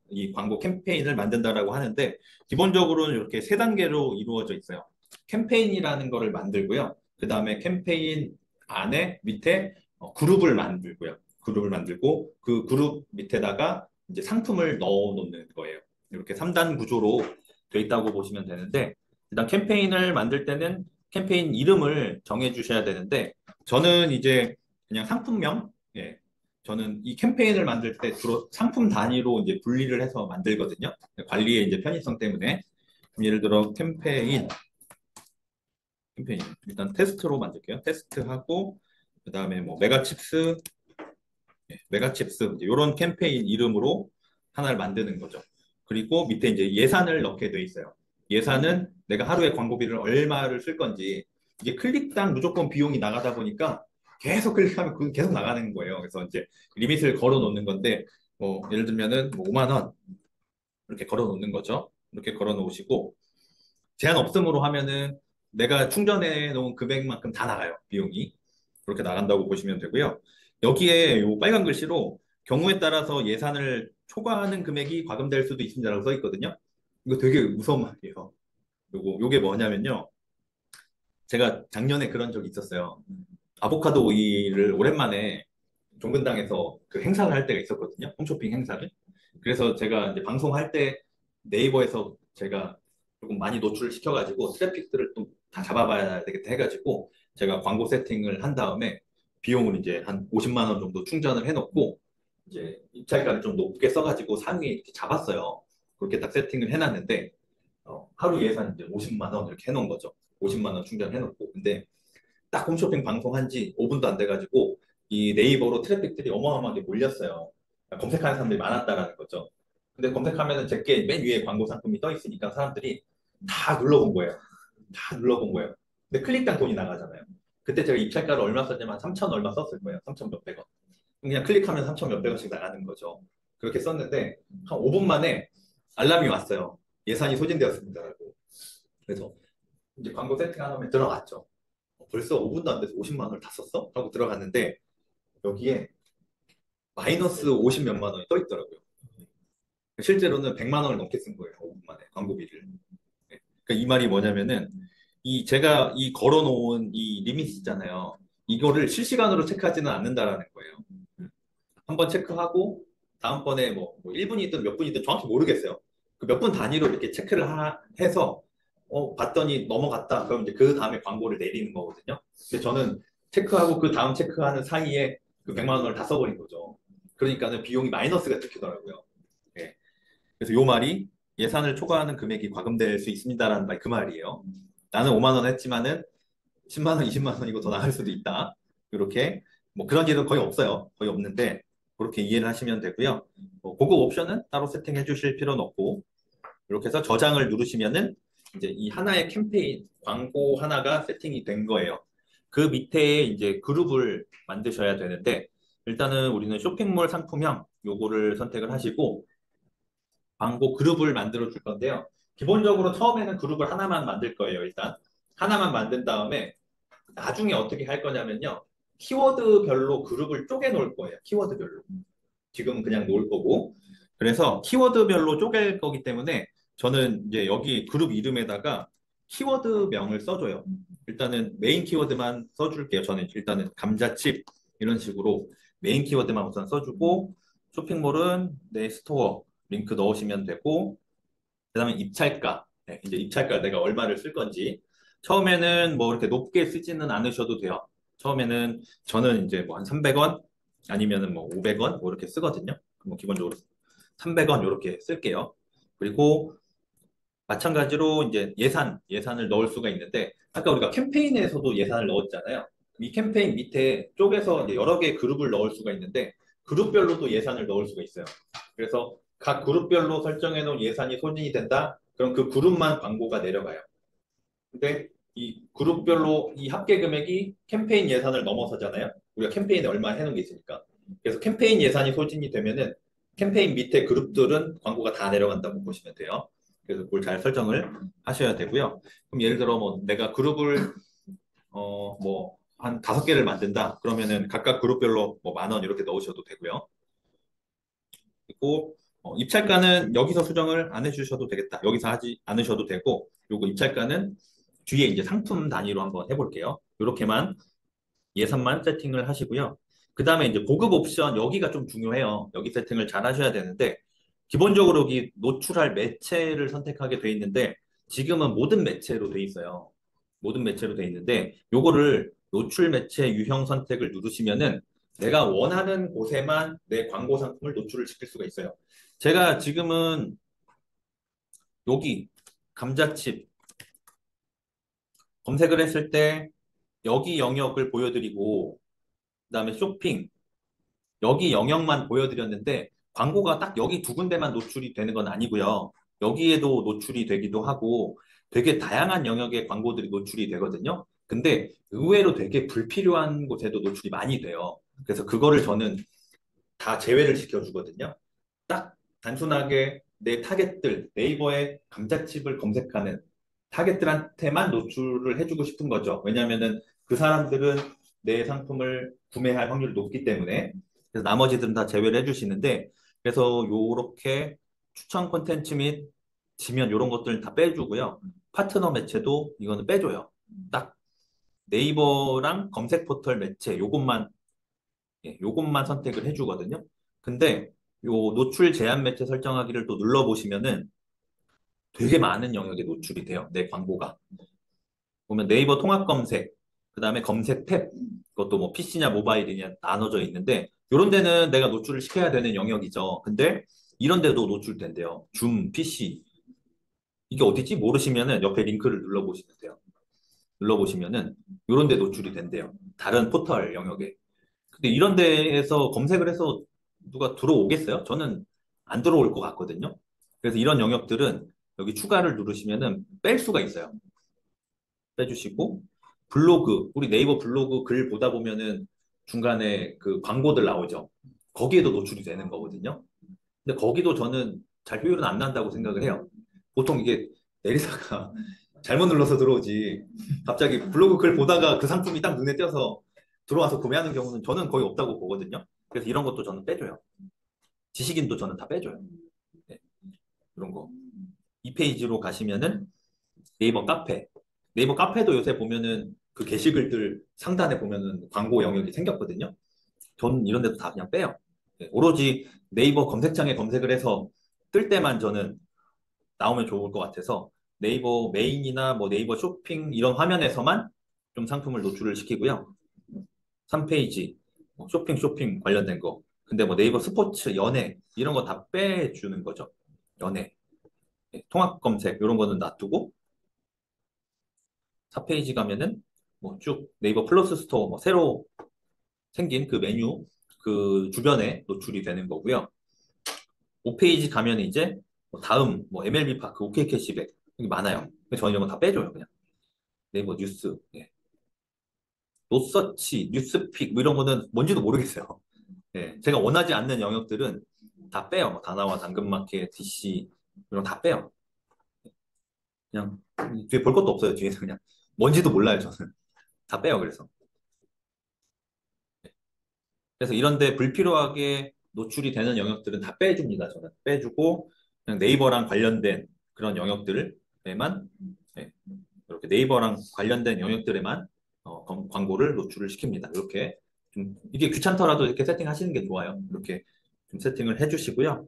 이 광고 캠페인을 만든다라고 하는데, 기본적으로는 이렇게 세 단계로 이루어져 있어요. 캠페인이라는 거를 만들고요. 그 다음에 캠페인 안에 밑에 그룹을 만들고요. 그룹을 만들고 그 그룹 밑에다가 이제 상품을 넣어 놓는 거예요. 이렇게 3단 구조로 돼 있다고 보시면 되는데, 일단 캠페인을 만들 때는 캠페인 이름을 정해 주셔야 되는데, 저는 이제 그냥 상품명, 예, 저는 이 캠페인을 만들 때 주로 상품 단위로 이제 분리를 해서 만들거든요. 관리의 이제 편의성 때문에. 예를 들어 캠페인 일단 테스트로 만들게요. 테스트하고 그다음에 뭐 메가칩스, 메가칩스 이런 캠페인 이름으로 하나를 만드는 거죠. 그리고 밑에 이제 예산을 넣게 돼 있어요. 예산은 내가 하루에 광고비를 얼마를 쓸 건지, 이게 클릭당 무조건 비용이 나가다 보니까 계속 클릭하면 그 계속 나가는 거예요. 그래서 이제 리밋을 걸어 놓는 건데, 뭐 예를 들면은 뭐 5만 원 이렇게 걸어 놓는 거죠. 이렇게 걸어 놓으시고, 제한 없음으로 하면은 내가 충전해 놓은 금액만큼 다 나가요. 비용이. 그렇게 나간다고 보시면 되고요. 여기에 요 빨간 글씨로 경우에 따라서 예산을 초과하는 금액이 과금될 수도 있습니다라고 써 있거든요. 이거 되게 무서운 말이에요. 요게 뭐냐면요. 제가 작년에 그런 적이 있었어요. 아보카도 오일을 오랜만에 종근당에서 그 행사를 할 때가 있었거든요. 홈쇼핑 행사를. 그래서 제가 이제 방송할 때 네이버에서 제가 조금 많이 노출을 시켜가지고 트래픽들을 좀 다 잡아봐야 되겠다 해가지고 제가 광고 세팅을 한 다음에 비용을 이제 한 50만 원 정도 충전을 해놓고 이제 입찰가를 좀 높게 써가지고 상위에 이렇게 잡았어요. 그렇게 딱 세팅을 해놨는데 하루 예산 이제 50만 원 이렇게 해놓은 거죠. 50만 원 충전해놓고. 근데 딱 홈쇼핑 방송한 지 5분도 안 돼가지고 이 네이버로 트래픽들이 어마어마하게 몰렸어요. 검색하는 사람들이 많았다라는 거죠. 근데 검색하면은 제게 맨 위에 광고 상품이 떠 있으니까 사람들이 다 눌러본 거예요. 다 눌러본 거예요. 근데 클릭당 돈이 나가잖아요. 그때 제가 입찰가를 얼마 썼냐면 3천 얼마 썼을 거예요. 3천 몇백 원. 그냥 클릭하면 3천 몇백 원씩 나가는 거죠. 그렇게 썼는데 한 5분 만에 알람이 왔어요. 예산이 소진되었습니다라고. 그래서 이제 광고 세팅한 다음에 들어갔죠. 벌써 5분도 안 돼서 50만 원을 다 썼어? 하고 들어갔는데 여기에 마이너스 50 몇만 원이 떠 있더라고요. 실제로는 100만 원을 넘게 쓴 거예요. 5분 만에 광고비를. 네. 그러니까 이 말이 뭐냐면은 이 제가 이 걸어놓은 이 리밋 있잖아요. 이거를 실시간으로 체크하지는 않는다라는 거예요. 한번 체크하고 다음번에 뭐 1분이든 몇 분이든 정확히 모르겠어요. 그 몇 분 단위로 이렇게 체크를 해서 봤더니 넘어갔다. 그럼 이제 그 다음에 광고를 내리는 거거든요. 근데 저는 체크하고 그 다음 체크하는 사이에 그 100만 원을 다 써버린 거죠. 그러니까는 비용이 마이너스가 찍히더라고요. 예. 그래서 요 말이 예산을 초과하는 금액이 과금될 수 있습니다라는 말 그 말이에요. 나는 5만 원 했지만은 10만 원, 20만 원이고 더 나갈 수도 있다. 이렇게 뭐 그런 일은 거의 없어요. 거의 없는데 그렇게 이해를 하시면 되고요. 고급 옵션은 따로 세팅해 주실 필요는 없고, 이렇게 해서 저장을 누르시면은 이제 이 하나의 캠페인 광고 하나가 세팅이 된 거예요. 그 밑에 이제 그룹을 만드셔야 되는데, 일단은 우리는 쇼핑몰 상품형 요거를 선택을 하시고 광고 그룹을 만들어 줄 건데요. 기본적으로 처음에는 그룹을 하나만 만들 거예요. 일단 하나만 만든 다음에 나중에 어떻게 할 거냐면요. 키워드별로 그룹을 쪼개 놓을 거예요. 키워드별로. 지금은 그냥 놓을 거고. 그래서 키워드별로 쪼갤 거기 때문에 저는 이제 여기 그룹 이름에다가 키워드명을 써줘요. 일단은 메인 키워드만 써줄게요. 저는 일단은 감자칩 이런 식으로 메인 키워드만 우선 써주고, 쇼핑몰은 내 스토어 링크 넣으시면 되고, 그다음에 입찰가. 네, 이제 입찰가 내가 얼마를 쓸 건지. 처음에는 뭐 이렇게 높게 쓰지는 않으셔도 돼요. 처음에는 저는 이제 뭐 한 300원 아니면은 뭐 500원 뭐 이렇게 쓰거든요. 뭐 기본적으로 300원 이렇게 쓸게요. 그리고 마찬가지로 이제 예산을 넣을 수가 있는데, 아까 우리가 캠페인에서도 예산을 넣었잖아요. 이 캠페인 밑에 쪽에서 이제 여러 개의 그룹을 넣을 수가 있는데 그룹별로도 예산을 넣을 수가 있어요. 그래서 각 그룹별로 설정해 놓은 예산이 소진이 된다. 그럼 그 그룹만 광고가 내려가요. 근데 이 그룹별로 이 합계 금액이 캠페인 예산을 넘어서잖아요. 우리가 캠페인에 얼마 해놓은 게 있으니까. 그래서 캠페인 예산이 소진이 되면은 캠페인 밑에 그룹들은 광고가 다 내려간다고 보시면 돼요. 그래서 그걸 잘 설정을 하셔야 되고요. 그럼 예를 들어 뭐 내가 그룹을 뭐, 한 5개를 만든다. 그러면은 각각 그룹별로 뭐 10,000원 이렇게 넣으셔도 되고요. 그리고 입찰가는 여기서 수정을 안 해주셔도 되겠다. 여기서 하지 않으셔도 되고, 요거 입찰가는 뒤에 이제 상품 단위로 한번 해볼게요. 이렇게만 예산만 세팅을 하시고요. 그 다음에 이제 고급 옵션, 여기가 좀 중요해요. 여기 세팅을 잘 하셔야 되는데, 기본적으로 여기 노출할 매체를 선택하게 돼 있는데, 지금은 모든 매체로 돼 있어요. 모든 매체로 돼 있는데, 요거를 노출 매체 유형 선택을 누르시면은 내가 원하는 곳에만 내 광고 상품을 노출을 시킬 수가 있어요. 제가 지금은 여기 감자칩 검색을 했을 때 여기 영역을 보여드리고, 그다음에 쇼핑, 여기 영역만 보여드렸는데 광고가 딱 여기 두 군데만 노출이 되는 건 아니고요. 여기에도 노출이 되기도 하고 되게 다양한 영역의 광고들이 노출이 되거든요. 근데 의외로 되게 불필요한 곳에도 노출이 많이 돼요. 그래서 그거를 저는 다 제외를 시켜주거든요. 딱 단순하게 내 타겟들, 네이버에 감자칩을 검색하는 타겟들한테만 노출을 해주고 싶은 거죠. 왜냐하면은 그 사람들은 내 상품을 구매할 확률이 높기 때문에. 그래서 나머지들은 다 제외를 해주시는데, 그래서 요렇게 추천 콘텐츠 및 지면 이런 것들은 다 빼주고요. 파트너 매체도 이거는 빼줘요. 딱 네이버랑 검색 포털 매체 요것만 선택을 해주거든요. 근데 요 노출 제한 매체 설정하기를 또 눌러보시면은 되게 많은 영역에 노출이 돼요. 내 광고가. 보면 네이버 통합 검색, 그 다음에 검색 탭, 그것도 뭐 PC냐 모바일이냐 나눠져 있는데, 요런 데는 내가 노출을 시켜야 되는 영역이죠. 근데 이런 데도 노출된대요. 줌, PC. 이게 어디지? 모르시면은 옆에 링크를 눌러보시면 돼요. 눌러보시면은 요런 데 노출이 된대요. 다른 포털 영역에. 근데 이런 데에서 검색을 해서 누가 들어오겠어요? 저는 안 들어올 것 같거든요. 그래서 이런 영역들은 여기 추가를 누르시면은 뺄 수가 있어요. 빼주시고, 블로그, 우리 네이버 블로그 글 보다 보면은 중간에 그 광고들 나오죠. 거기에도 노출이 되는 거거든요. 근데 거기도 저는 잘 효율은 안 난다고 생각을 해요. 보통 이게 내리다가 잘못 눌러서 들어오지. 갑자기 블로그 글 보다가 그 상품이 딱 눈에 띄어서 들어와서 구매하는 경우는 저는 거의 없다고 보거든요. 그래서 이런 것도 저는 빼줘요. 지식인도 저는 다 빼줘요. 네, 이런 거. 이 페이지로 가시면은 네이버 카페. 네이버 카페도 요새 보면은 그 게시글들 상단에 보면은 광고 영역이 생겼거든요. 전 이런 데도 다 그냥 빼요. 네, 오로지 네이버 검색창에 검색을 해서 뜰 때만 저는 나오면 좋을 것 같아서 네이버 메인이나 뭐 네이버 쇼핑 이런 화면에서만 좀 상품을 노출을 시키고요. 3페이지 쇼핑 관련된 거. 근데 뭐 네이버 스포츠, 연예 이런 거 다 빼주는 거죠. 연예, 네, 통합 검색 이런 거는 놔두고 4페이지 가면은 뭐 쭉 네이버 플러스 스토어 뭐 새로 생긴 그 메뉴 그 주변에 노출이 되는 거고요. 5페이지 가면 이제 뭐 다음 뭐 MLB 파크, OK 캐시백 이게 많아요. 그래서 저는 이런 거 다 빼줘요 그냥. 네이버 뉴스, 예. 노서치, 뉴스픽 뭐 이런 거는 뭔지도 모르겠어요. 예. 제가 원하지 않는 영역들은 다 빼요. 뭐 다나와 당근마켓, DC 이런 거 다 빼요. 그냥 뒤에 볼 것도 없어요. 뒤에서 그냥 뭔지도 몰라요. 저는 다 빼요. 그래서 이런데 불필요하게 노출이 되는 영역들은 다 빼줍니다. 저는 빼주고 그냥 네이버랑 관련된 그런 영역들에만 네, 이렇게 네이버랑 관련된 영역들에만 광고를 노출을 시킵니다. 이렇게 좀 이게 귀찮더라도 이렇게 세팅하시는 게 좋아요. 이렇게 좀 세팅을 해주시고요.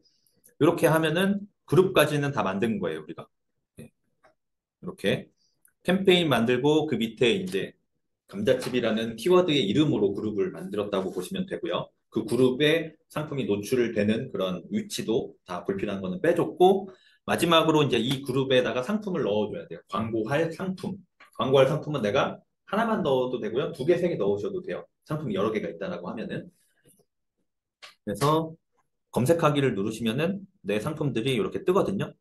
이렇게 하면은 그룹까지는 다 만든 거예요, 우리가. 네, 이렇게 캠페인 만들고 그 밑에 이제 감자칩이라는 키워드의 이름으로 그룹을 만들었다고 보시면 되고요. 그 그룹에 상품이 노출을 되는 그런 위치도 다 불필요한 거는 빼줬고, 마지막으로 이제 이 그룹에다가 상품을 넣어줘야 돼요. 광고할 상품. 광고할 상품은 내가 하나만 넣어도 되고요. 2개, 3개 넣으셔도 돼요. 상품이 여러 개가 있다라고 하면은. 그래서 검색하기를 누르시면은 내 상품들이 이렇게 뜨거든요.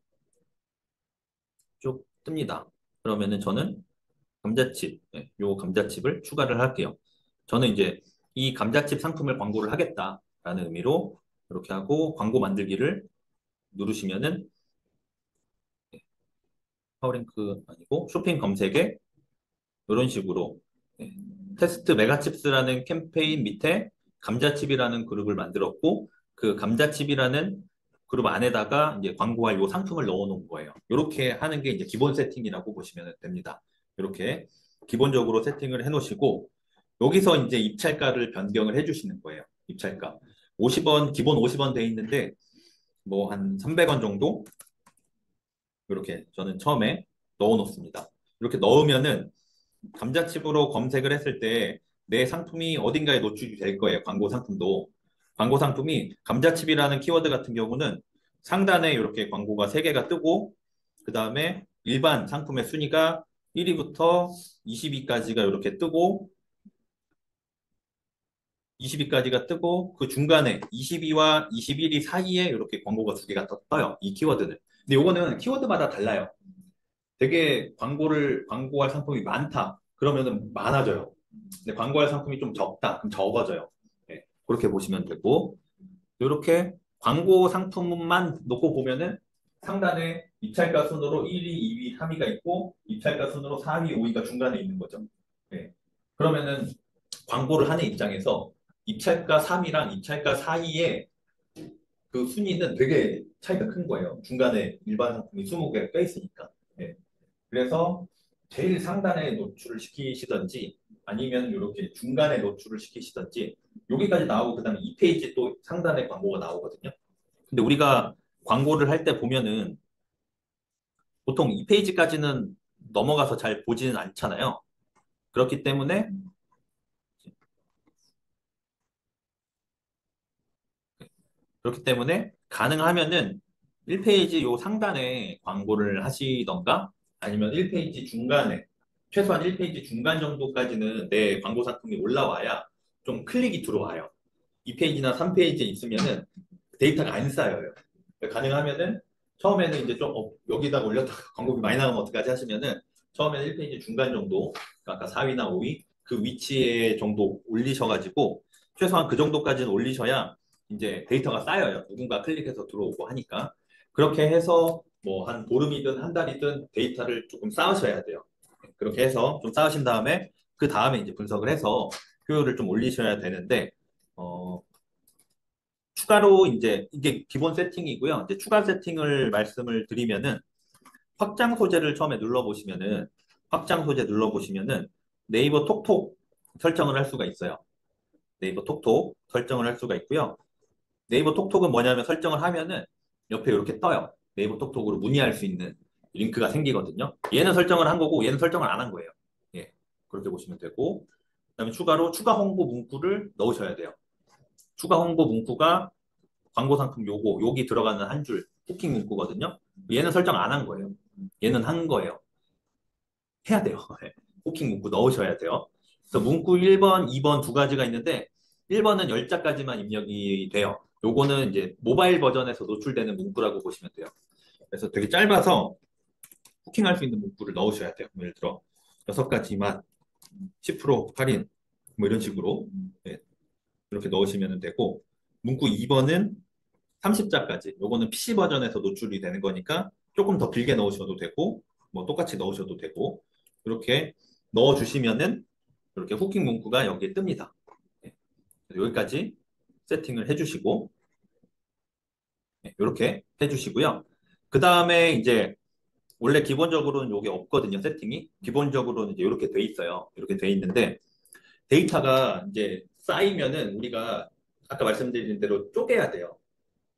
쭉 뜹니다. 그러면은 저는 감자칩, 네, 요 감자칩을 추가를 할게요. 저는 이제 이 감자칩 상품을 광고를 하겠다라는 의미로 이렇게 하고 광고 만들기를 누르시면은 파워링크 아니고 쇼핑 검색에 이런 식으로 네. 테스트 메가칩스라는 캠페인 밑에 감자칩이라는 그룹을 만들었고 그 감자칩이라는 그룹 안에다가 이제 광고할 요 상품을 넣어 놓은 거예요. 이렇게 하는 게 이제 기본 세팅이라고 보시면 됩니다. 이렇게 기본적으로 세팅을 해 놓으시고 여기서 이제 입찰가를 변경을 해 주시는 거예요. 입찰가. 50원, 기본 50원 돼 있는데 뭐 한 300원 정도 이렇게 저는 처음에 넣어 놓습니다. 이렇게 넣으면은 감자칩으로 검색을 했을 때 내 상품이 어딘가에 노출이 될 거예요. 광고 상품도. 광고 상품이 감자칩이라는 키워드 같은 경우는 상단에 이렇게 광고가 3개가 뜨고 그 다음에 일반 상품의 순위가 1위부터 20위까지가 이렇게 뜨고 20위까지가 뜨고 그 중간에 20위와 21위 사이에 이렇게 광고가 2개가 떠요. 이 키워드는. 근데 요거는 키워드마다 달라요. 되게 광고할 상품이 많다. 그러면은 많아져요. 근데 광고할 상품이 좀 적다. 그럼 적어져요. 네, 그렇게 보시면 되고, 이렇게 광고 상품만 놓고 보면은 상단에 입찰가 순으로 1위, 2위, 3위가 있고, 입찰가 순으로 4위, 5위가 중간에 있는 거죠. 네. 그러면은 광고를 하는 입장에서 입찰가 3위랑 입찰가 4위의 그 순위는 되게 차이가 큰 거예요. 중간에 일반 상품이 20개가 껴있으니까. 네. 그래서 제일 상단에 노출을 시키시든지 아니면 이렇게 중간에 노출을 시키시든지 여기까지 나오고 그다음에 이 페이지 또 상단에 광고가 나오거든요. 근데 우리가 광고를 할 때 보면은 보통 이 페이지까지는 넘어가서 잘 보지는 않잖아요. 그렇기 때문에 가능하면은 1페이지 요 상단에 광고를 하시던가 아니면 1페이지 중간에 최소한 1페이지 중간 정도까지는 내 광고 상품이 올라와야 좀 클릭이 들어와요. 2페이지나 3페이지에 있으면은 데이터가 안 쌓여요. 가능하면은 처음에는 이제 좀 여기다가 올렸다가 광고비 많이 나가면 어떡하지 하시면은 처음에는 1페이지 중간 정도 아까 4위나 5위 그 위치에 정도 올리셔가지고 최소한 그 정도까지는 올리셔야 이제 데이터가 쌓여요. 누군가 클릭해서 들어오고 하니까. 그렇게 해서 뭐 한 보름이든 한 달이든 데이터를 조금 쌓으셔야 돼요. 그렇게 해서 좀 쌓으신 다음에 그 다음에 이제 분석을 해서 효율을 좀 올리셔야 되는데 어, 추가로 이제 이게 기본 세팅이고요. 이제 추가 세팅을 말씀을 드리면은 확장 소재를 처음에 눌러보시면은 확장 소재 눌러보시면은 네이버 톡톡 설정을 할 수가 있어요. 네이버 톡톡 설정을 할 수가 있고요. 네이버 톡톡은 뭐냐면 설정을 하면은 옆에 이렇게 떠요. 네이버 톡톡으로 문의할 수 있는 링크가 생기거든요. 얘는 설정을 한 거고 얘는 설정을 안 한 거예요. 예. 그렇게 보시면 되고 그다음에 추가로 추가 홍보 문구를 넣으셔야 돼요. 추가 홍보 문구가 광고 상품 여기 들어가는 한 줄 후킹 문구거든요. 얘는 설정 안 한 거예요. 얘는 한 거예요. 해야 돼요. 후킹 문구 넣으셔야 돼요. 그래서 문구 1번, 2번 두 가지가 있는데 1번은 열자까지만 입력이 돼요. 요거는 이제 모바일 버전에서 노출되는 문구라고 보시면 돼요. 그래서 되게 짧아서 후킹할 수 있는 문구를 넣으셔야 돼요. 예를 들어 6가지만 10% 할인 뭐 이런 식으로 네, 이렇게 넣으시면 되고 문구 2번은 30자까지. 요거는 PC 버전에서 노출이 되는 거니까 조금 더 길게 넣으셔도 되고, 뭐 똑같이 넣으셔도 되고, 이렇게 넣어주시면은 이렇게 후킹 문구가 여기에 뜹니다. 네, 여기까지 세팅을 해주시고, 네, 이렇게 해주시고요. 그 다음에 이제 원래 기본적으로는 이게 없거든요, 세팅이. 기본적으로는 이제 이렇게 돼 있어요. 이렇게 돼 있는데 데이터가 이제 쌓이면은 우리가 아까 말씀드린 대로 쪼개야 돼요.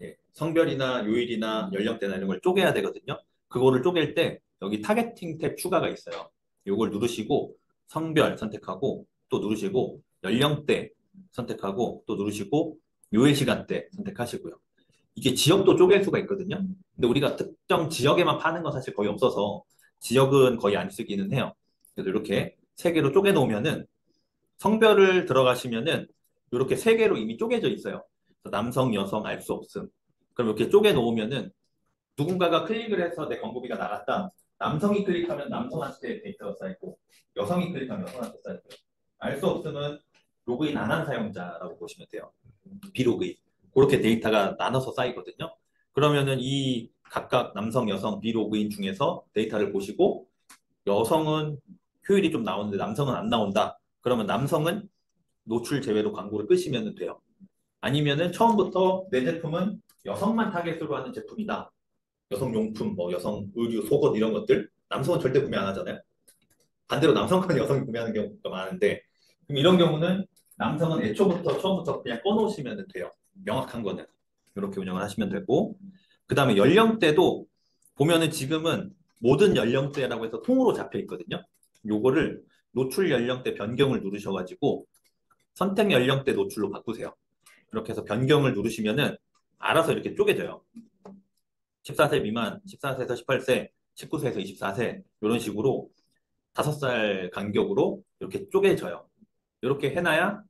예, 성별이나 요일이나 연령대나 이런 걸 쪼개야 되거든요. 그거를 쪼갤 때 여기 타겟팅 탭 추가가 있어요. 이걸 누르시고 성별 선택하고 또 누르시고 연령대 선택하고 또 누르시고 요일 시간대 선택하시고요. 이게 지역도 쪼갤 수가 있거든요. 근데 우리가 특정 지역에만 파는 건 사실 거의 없어서 지역은 거의 안 쓰기는 해요. 그래서 이렇게 세 개로 쪼개 놓으면은 성별을 들어가시면은 이렇게 세 개로 이미 쪼개져 있어요. 그래서 남성, 여성 알 수 없음. 그럼 이렇게 쪼개 놓으면은 누군가가 클릭을 해서 내 광고비가 나갔다. 남성이 클릭하면 남성한테 데이터가 쌓이고 여성이 클릭하면 여성한테 쌓이고 알 수 없음은 로그인 안 한 사용자라고 보시면 돼요. 비로그인. 그렇게 데이터가 나눠서 쌓이거든요. 그러면은 이 각각 남성, 여성, 비로그인 중에서 데이터를 보시고 여성은 효율이 좀 나오는데 남성은 안 나온다. 그러면 남성은 노출 제외로 광고를 끄시면 돼요. 아니면은 처음부터 내 제품은 여성만 타겟으로 하는 제품이다. 여성용품, 뭐 여성 의류, 속옷 이런 것들 남성은 절대 구매 안 하잖아요. 반대로 남성은 여성이 구매하는 경우가 많은데 그럼 이런 경우는 남성은 애초부터 처음부터 그냥 꺼놓으시면 돼요. 명확한 거는 이렇게 운영을 하시면 되고 그 다음에 연령대도 보면은 지금은 모든 연령대라고 해서 통으로 잡혀 있거든요. 요거를 노출 연령대 변경을 누르셔가지고 선택 연령대 노출로 바꾸세요. 그렇게 해서 변경을 누르시면은 알아서 이렇게 쪼개져요. 14세 미만, 14세에서 18세, 19세에서 24세 이런 식으로 5살 간격으로 이렇게 쪼개져요. 이렇게 해놔야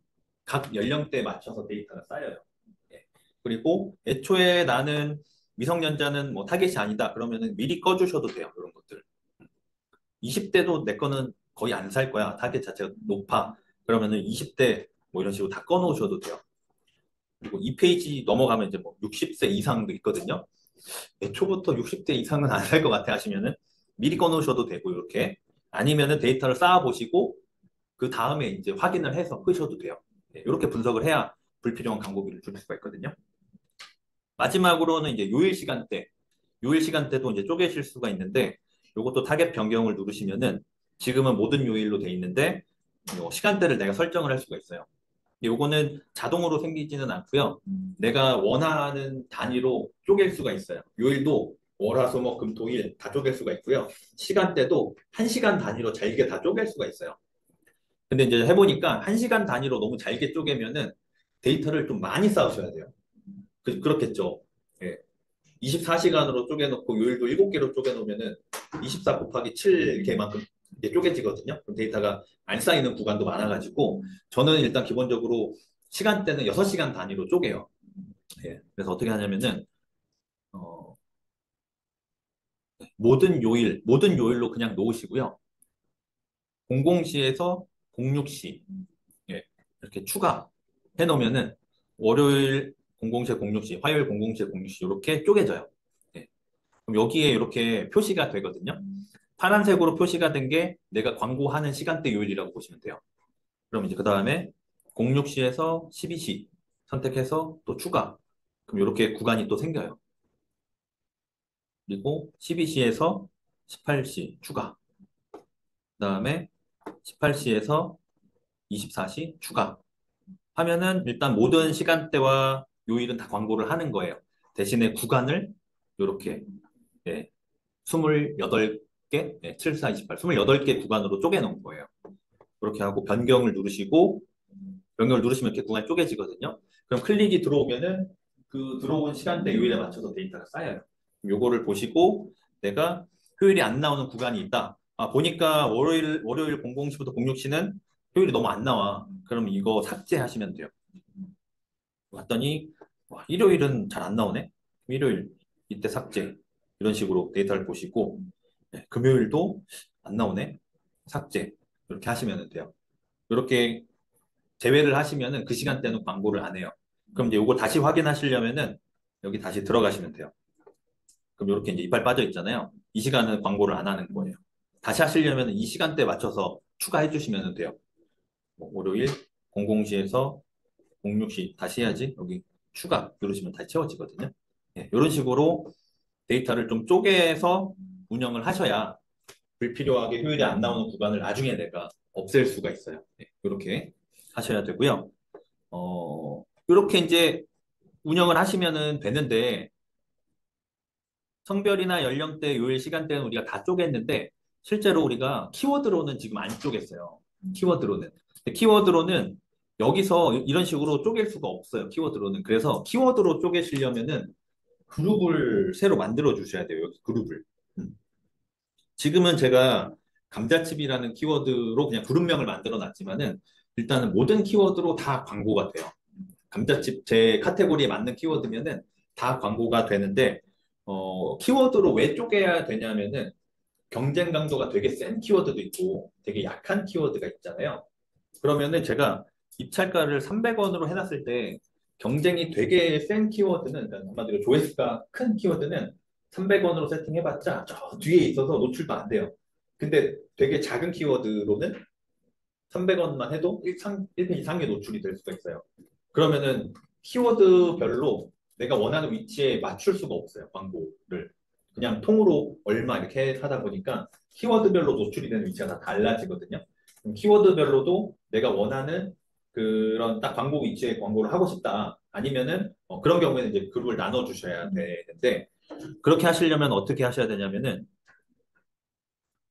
각 연령대에 맞춰서 데이터가 쌓여요. 예. 그리고 애초에 나는 미성년자는 뭐 타겟이 아니다. 그러면은 미리 꺼주셔도 돼요. 이런 것들. 20대도 내 거는 거의 안 살 거야. 타겟 자체가 높아. 그러면은 20대 뭐 이런 식으로 다 꺼놓으셔도 돼요. 그리고 이 페이지 넘어가면 이제 뭐 60세 이상도 있거든요. 애초부터 60대 이상은 안 살 것 같아 하시면은 미리 꺼놓으셔도 되고 이렇게 아니면은 데이터를 쌓아보시고 그 다음에 이제 확인을 해서 끄셔도 돼요. 네, 이렇게 분석을 해야 불필요한 광고비를 줄일 수가 있거든요. 마지막으로는 이제 요일 시간대. 요일 시간대도 이제 쪼개실 수가 있는데 이것도 타겟 변경을 누르시면은 지금은 모든 요일로 돼 있는데 요 시간대를 내가 설정을 할 수가 있어요. 요거는 자동으로 생기지는 않고요. 내가 원하는 단위로 쪼갤 수가 있어요. 요일도 월, 화, 수, 목, 금, 토, 일 다 쪼갤 수가 있고요. 시간대도 1시간 단위로 잘게 다 쪼갤 수가 있어요. 근데 이제 해보니까 1시간 단위로 너무 잘게 쪼개면은 데이터를 좀 많이 쌓으셔야 돼요. 그렇겠죠. 예. 24시간으로 쪼개놓고 요일도 7개로 쪼개놓으면은 24 곱하기 7개만큼 이게 쪼개지거든요. 그럼 데이터가 안 쌓이는 구간도 많아가지고 저는 일단 기본적으로 시간대는 6시간 단위로 쪼개요. 예. 그래서 어떻게 하냐면은 어, 모든 요일로 그냥 놓으시고요. 00시에서 06시 예. 이렇게 추가 해놓으면은 월요일 00시에 06시, 화요일 00시에 06시 이렇게 쪼개져요. 예. 그럼 여기에 이렇게 표시가 되거든요. 파란색으로 표시가 된 게 내가 광고하는 시간대 요일이라고 보시면 돼요. 그럼 이제 그 다음에 06시에서 12시 선택해서 또 추가. 그럼 이렇게 구간이 또 생겨요. 그리고 12시에서 18시 추가. 그 다음에 18시에서 24시 추가. 하면은 일단 모든 시간대와 요일은 다 광고를 하는 거예요. 대신에 구간을 이렇게 예, 28개, 예, 7, 4, 28, 28개 구간으로 쪼개놓은 거예요. 그렇게 하고 변경을 누르시고 변경을 누르시면 이렇게 구간이 쪼개지거든요. 그럼 클릭이 들어오면은 그 들어온 시간대 요일에 맞춰서 데이터가 쌓여요. 요거를 보시고 내가 효율이 안 나오는 구간이 있다. 아, 보니까 월요일 00시부터 06시는 효율이 너무 안 나와. 그럼 이거 삭제하시면 돼요. 봤더니 와, 일요일은 잘 안 나오네. 일요일 이때 삭제. 이런 식으로 데이터를 보시고 네, 금요일도 안 나오네. 삭제. 이렇게 하시면 돼요. 이렇게 제외를 하시면은 그 시간대는 광고를 안 해요. 그럼 이제 이거 다시 확인하시려면은 여기 다시 들어가시면 돼요. 그럼 이렇게 이제 이빨 빠져 있잖아요. 이 시간은 광고를 안 하는 거예요. 다시 하시려면 이 시간대 맞춰서 추가해 주시면 돼요. 뭐 월요일 00시에서 06시 다시 해야지. 여기 추가 누르시면 다시 채워지거든요. 예, 이런 식으로 데이터를 좀 쪼개서 운영을 하셔야 불필요하게 효율이 안 나오는 구간을 나중에 내가 없앨 수가 있어요. 예, 이렇게 하셔야 되고요. 이렇게 이제 운영을 하시면은 되는데 성별이나 연령대, 요일, 시간대는 우리가 다 쪼갰는데 실제로 우리가 키워드로는 지금 안 쪼갰어요. 키워드로는. 근데 키워드로는 여기서 이런 식으로 쪼갤 수가 없어요. 키워드로는. 그래서 키워드로 쪼개시려면은 그룹을 새로 만들어 주셔야 돼요. 여기 그룹을. 음. 지금은 제가 감자칩이라는 키워드로 그냥 그룹명을 만들어 놨지만은 일단은 모든 키워드로 다 광고가 돼요. 감자칩 제 카테고리에 맞는 키워드면은 다 광고가 되는데 키워드로 왜 쪼개야 되냐면은 경쟁 강도가 되게 센 키워드도 있고 되게 약한 키워드가 있잖아요. 그러면은 제가 입찰가를 300원으로 해놨을 때 경쟁이 되게 센 키워드는 그러니까 한마디로 조회수가 큰 키워드는 300원으로 세팅해봤자 저 뒤에 있어서 노출도 안 돼요. 근데 되게 작은 키워드로는 300원만 해도 1페이지 상위에 노출이 될 수가 있어요. 그러면은 키워드별로 내가 원하는 위치에 맞출 수가 없어요. 광고를. 그냥 통으로 얼마 이렇게 하다 보니까 키워드별로 노출이 되는 위치가 다 달라지거든요. 그럼 키워드별로도 내가 원하는 그런 딱 광고 위치에 광고를 하고 싶다. 아니면은 그런 경우에는 이제 그룹을 나눠 주셔야 되는데 그렇게 하시려면 어떻게 하셔야 되냐면은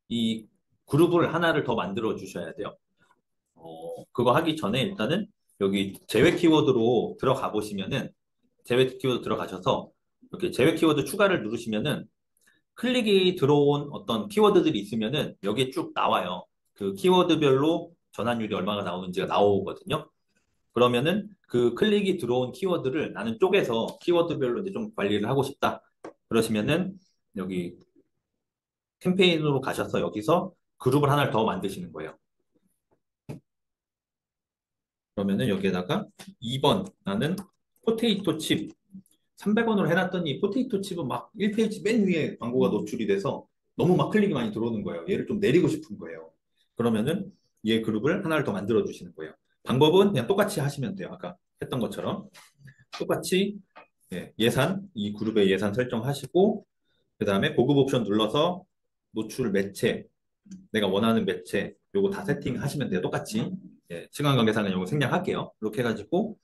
이 그룹을 하나를 더 만들어 주셔야 돼요. 그거 하기 전에 일단은 여기 제외 키워드로 들어가 보시면은 제외 키워드 들어가셔서 이렇게 제외 키워드 추가를 누르시면은 클릭이 들어온 어떤 키워드들이 있으면은 여기에 쭉 나와요. 그 키워드별로 전환율이 얼마가 나오는지가 나오거든요. 그러면은 그 클릭이 들어온 키워드를 나는 쪼개서 키워드별로 이제 좀 관리를 하고 싶다. 그러시면은 여기 캠페인으로 가셔서 여기서 그룹을 하나를 더 만드시는 거예요. 그러면은 여기에다가 2번 나는 포테이토 칩 300원으로 해놨더니 포테이토 칩은 막 1페이지 맨 위에 광고가 노출이 돼서 너무 막 클릭이 많이 들어오는 거예요. 얘를 좀 내리고 싶은 거예요. 그러면은 얘 그룹을 하나를 더 만들어 주시는 거예요. 방법은 그냥 똑같이 하시면 돼요. 아까 했던 것처럼 똑같이 예산 이 그룹의 예산 설정하시고 그 다음에 고급 옵션 눌러서 노출 매체 내가 원하는 매체 요거 다 세팅하시면 돼요. 똑같이 시간 관계상은 요거 생략할게요. 이렇게 해가지고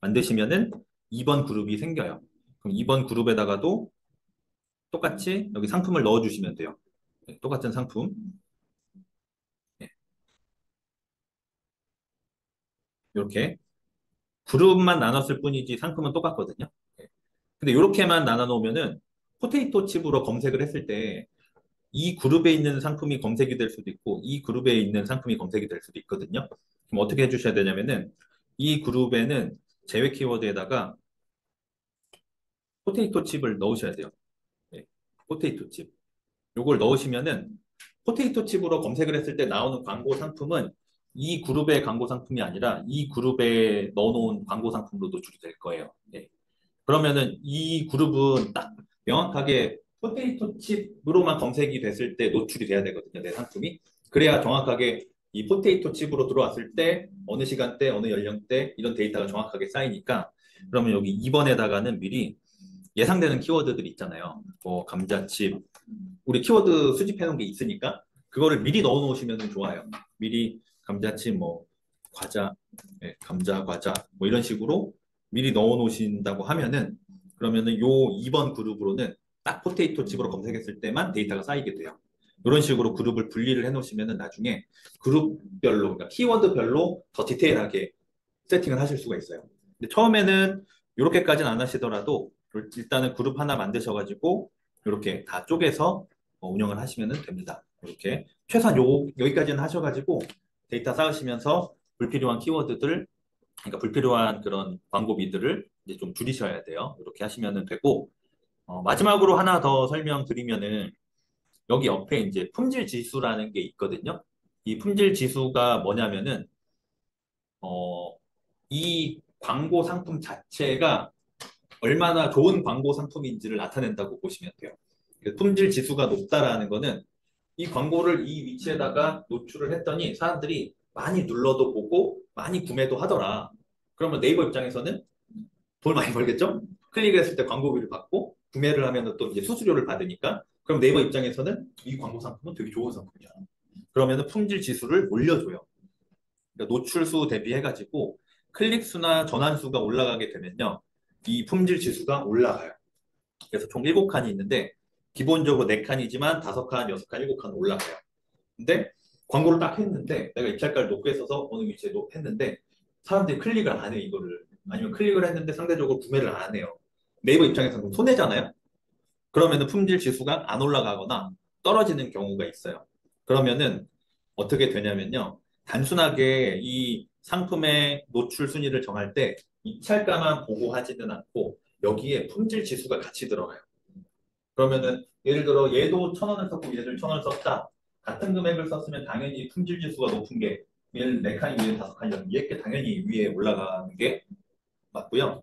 만드시면은 2번 그룹이 생겨요. 그럼 2번 그룹에다가도 똑같이 여기 상품을 넣어주시면 돼요. 똑같은 상품. 이렇게 그룹만 나눴을 뿐이지 상품은 똑같거든요. 근데 이렇게만 나눠 놓으면은 포테이토 칩으로 검색을 했을 때 이 그룹에 있는 상품이 검색이 될 수도 있고 이 그룹에 있는 상품이 검색이 될 수도 있거든요. 그럼 어떻게 해주셔야 되냐면은 이 그룹에는 제외 키워드에다가 포테이토 칩을 넣으셔야 돼요. 포테이토 칩. 요걸 넣으시면은 포테이토 칩으로 검색을 했을 때 나오는 광고 상품은 이 그룹의 광고 상품이 아니라 이 그룹에 넣어놓은 광고 상품으로 노출이 될 거예요. 그러면은 이 그룹은 딱 명확하게 포테이토 칩으로만 검색이 됐을 때 노출이 돼야 되거든요. 내 상품이. 그래야 정확하게 이 포테이토 칩으로 들어왔을 때 어느 시간대, 어느 연령대 이런 데이터가 정확하게 쌓이니까 그러면 여기 2번에다가는 미리 예상되는 키워드들 있잖아요. 뭐 감자칩. 우리 키워드 수집해 놓은 게 있으니까 그거를 미리 넣어 놓으시면 좋아요. 미리 감자칩 뭐 과자, 감자 과자 뭐 이런 식으로 미리 넣어 놓으신다고 하면은 그러면은 요 2번 그룹으로는 딱 포테이토 칩으로 검색했을 때만 데이터가 쌓이게 돼요. 이런 식으로 그룹을 분리를 해 놓으시면은 나중에 그룹별로 그러니까 키워드별로 더 디테일하게 세팅을 하실 수가 있어요. 근데 처음에는 이렇게까지는 안 하시더라도 일단은 그룹 하나 만드셔가지고 이렇게 다 쪼개서 운영을 하시면 됩니다. 이렇게 최소한 여기까지는 하셔가지고 데이터 쌓으시면서 불필요한 키워드들, 그러니까 불필요한 그런 광고비들을 이제 좀 줄이셔야 돼요. 이렇게 하시면 되고 마지막으로 하나 더 설명드리면은 여기 옆에 이제 품질 지수라는 게 있거든요. 이 품질 지수가 뭐냐면은 어, 이 광고 상품 자체가 얼마나 좋은 광고 상품인지를 나타낸다고 보시면 돼요. 품질 지수가 높다라는 거는 이 광고를 이 위치에다가 노출을 했더니 사람들이 많이 눌러도 보고 많이 구매도 하더라. 그러면 네이버 입장에서는 돈 많이 벌겠죠? 클릭을 했을 때 광고비를 받고 구매를 하면 또 이제 수수료를 받으니까 그럼 네이버 입장에서는 이 광고 상품은 되게 좋은 상품이야. 그러면 품질 지수를 올려줘요. 그러니까 노출수 대비해가지고 클릭수나 전환수가 올라가게 되면요. 이 품질 지수가 올라가요. 그래서 총 7칸이 있는데 기본적으로 4칸이지만 5칸, 6칸, 7칸 올라가요. 근데 광고를 딱 했는데 내가 입찰가를 높게 써서 어느 위치에 했는데 사람들이 클릭을 안 해, 이거를. 아니면 클릭을 했는데 상대적으로 구매를 안 해요. 네이버 입장에서는 손해잖아요. 그러면은 품질 지수가 안 올라가거나 떨어지는 경우가 있어요. 그러면은 어떻게 되냐면요. 단순하게 이 상품의 노출 순위를 정할 때 입찰가만 보고 하지는 않고 여기에 품질 지수가 같이 들어가요. 그러면은 예를 들어 얘도 1,000원을 썼고 얘를 1,000원을 썼다. 같은 금액을 썼으면 당연히 품질 지수가 높은 게 얘는 4칸이 위에 5칸이 위에 게 당연히 위에 올라가는 게 맞고요.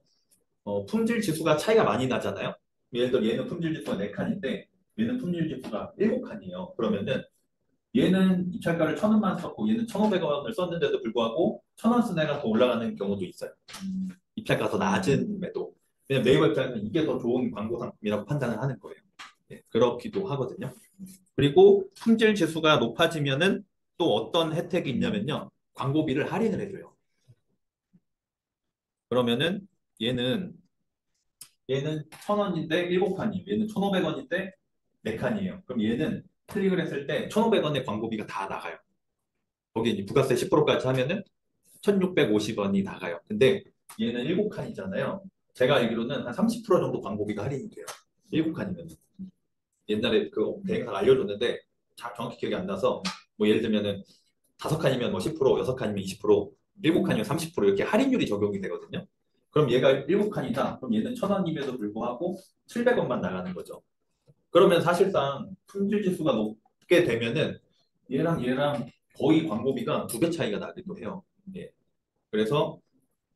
품질 지수가 차이가 많이 나잖아요. 예를 들어 얘는 품질 지수가 4칸인데 얘는 품질 지수가 7칸이에요. 그러면은 얘는 입찰가를 1,000원만 썼고 얘는 1,500원을 썼는데도 불구하고 1,000원 쓴 애가 더 올라가는 경우도 있어요. 입찰가 더 낮은데도. 왜냐면 네이버 입장에서는 이게 더 좋은 광고 상품이라고 판단을 하는 거예요. 네, 그렇기도 하거든요. 그리고 품질 지수가 높아지면은 또 어떤 혜택이 있냐면요. 광고비를 할인을 해줘요. 그러면은 얘는 1,000원인데 7칸이에요. 얘는 1,500원인데 4칸이에요. 그럼 얘는 클릭을 했을 때 1,500원의 광고비가 다 나가요. 거기에 이제 부가세 10%까지 하면은 1,650원이 나가요. 근데 얘는 7칸이잖아요. 제가 알기로는 한 30% 정도 광고비가 할인이 돼요. 7칸이면. 옛날에 그 대행사가 알려줬는데 정확히 기억이 안 나서 뭐 예를 들면은 5칸이면 뭐 10%, 6칸이면 20%, 7칸이면 30% 이렇게 할인율이 적용이 되거든요. 그럼 얘가 7칸이다. 그럼 얘는 1,000원임에도 불구하고 700원만 나가는 거죠. 그러면 사실상 품질 지수가 높게 되면은 얘랑 거의 광고비가 2배 차이가 나기도 해요. 예. 그래서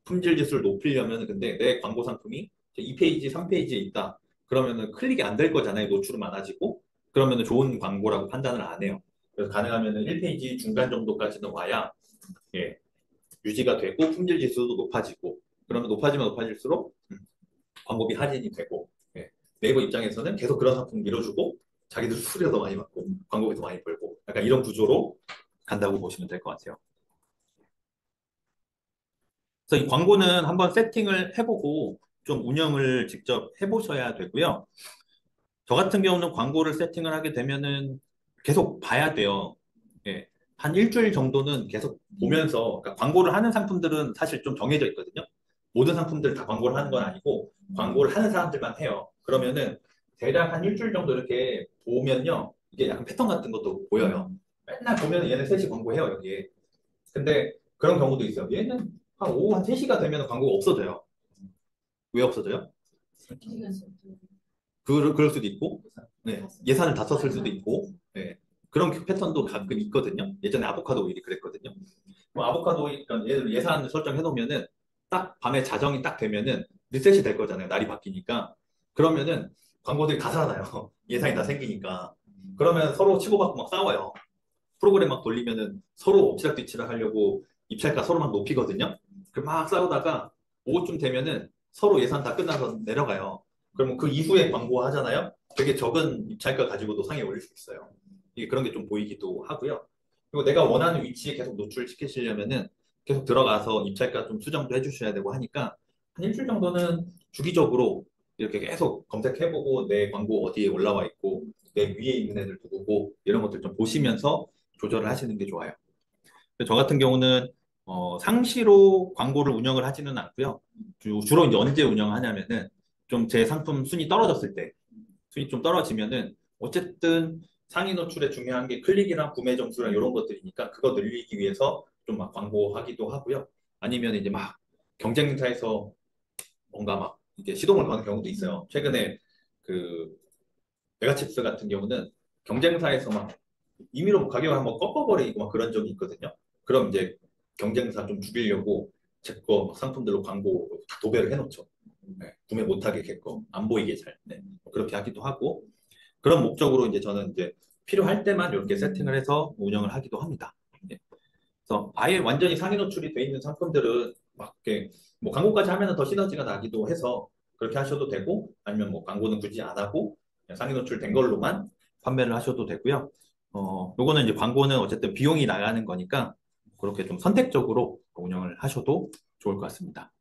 품질 지수를 높이려면 근데 내 광고 상품이 2페이지, 3페이지에 있다. 그러면은 클릭이 안 될 거잖아요. 노출은 많아지고. 그러면은 좋은 광고라고 판단을 안 해요. 그래서 가능하면은 1페이지 중간 정도까지는 와야 예, 유지가 되고 품질 지수도 높아지고 그러면 높아지면 높아질수록 광고비 할인이 되고 예, 네이버 입장에서는 계속 그런 상품 밀어주고 자기들 수수료 더 많이 받고 광고비 더 많이 벌고 약간 이런 구조로 간다고 보시면 될 것 같아요. 그래서 이 광고는 한번 세팅을 해보고 좀 운영을 직접 해보셔야 되고요. 저 같은 경우는 광고를 세팅을 하게 되면은 계속 봐야 돼요. 예. 한 일주일 정도는 계속 보면서, 그러니까 광고를 하는 상품들은 사실 좀 정해져 있거든요. 모든 상품들 다 광고를 하는 건 아니고, 광고를 하는 사람들만 해요. 그러면은 대략 한 일주일 정도 이렇게 보면요. 이게 약간 패턴 같은 것도 보여요. 맨날 보면 얘는 3시 광고해요, 여기에. 근데 그런 경우도 있어요. 얘는 한 오후 한 3시가 되면 광고가 없어져요. 왜 없어져요? 그럴 수도 있고, 네, 예산을 다 썼을 수도 있고, 네, 그런 패턴도 가끔 있거든요. 예전에 아보카도 오일이 그랬거든요. 뭐 아보카도 오일, 그러니까 예산을 설정해 놓으면은 딱 밤에 자정이 딱 되면은 리셋이 될 거잖아요. 날이 바뀌니까. 그러면은 광고들이 다 살아나요. 예산이 다 생기니까. 그러면 서로 치고받고 막 싸워요. 프로그램 막 돌리면은 서로 엎치락뒤치락 하려고 입찰가 서로 막 높이거든요. 그 막 싸우다가 오후쯤 되면은 서로 예산 다 끝나서 내려가요. 그러면 그 이후에 광고 하잖아요. 되게 적은 입찰가 가지고도 상에 올릴 수 있어요. 이게 그런 게 좀 보이기도 하고요. 그리고 내가 원하는 위치에 계속 노출시키시려면은 계속 들어가서 입찰가 좀 수정도 해주셔야 되고 하니까 한 일주일 정도는 주기적으로 이렇게 계속 검색해보고 내 광고 어디에 올라와 있고 내 위에 있는 애들 누구고 이런 것들 좀 보시면서 조절을 하시는 게 좋아요. 저 같은 경우는 상시로 광고를 운영을 하지는 않고요. 주로 이제 언제 운영하냐면은 좀 제 상품 순위 떨어졌을 때 순위 좀 떨어지면은 어쨌든 상위 노출에 중요한 게 클릭이랑 구매 점수랑 이런 것들이니까 그거 늘리기 위해서 좀 막 광고하기도 하고요. 아니면 이제 막 경쟁사에서 뭔가 막 이게 시동을 거는 경우도 있어요. 최근에 그 메가칩스 같은 경우는 경쟁사에서 막 임의로 뭐 가격을 한번 꺾어버리고 막 그런 적이 있거든요. 그럼 이제 경쟁사 좀 죽이려고 제 거 상품들로 광고 다 도배를 해놓죠. 네, 구매 못하게끔 안 보이게 잘 네, 뭐 그렇게 하기도 하고 그런 목적으로 이제 저는 이제 필요할 때만 이렇게 세팅을 해서 운영을 하기도 합니다. 네. 그래서 아예 완전히 상위 노출이 돼 있는 상품들은 막 이렇게 뭐 광고까지 하면은 더 시너지가 나기도 해서 그렇게 하셔도 되고 아니면 뭐 광고는 굳이 안 하고 그냥 상위 노출 된 걸로만 판매를 하셔도 되고요. 요거는 이제 광고는 어쨌든 비용이 나가는 거니까 그렇게 좀 선택적으로 운영을 하셔도 좋을 것 같습니다.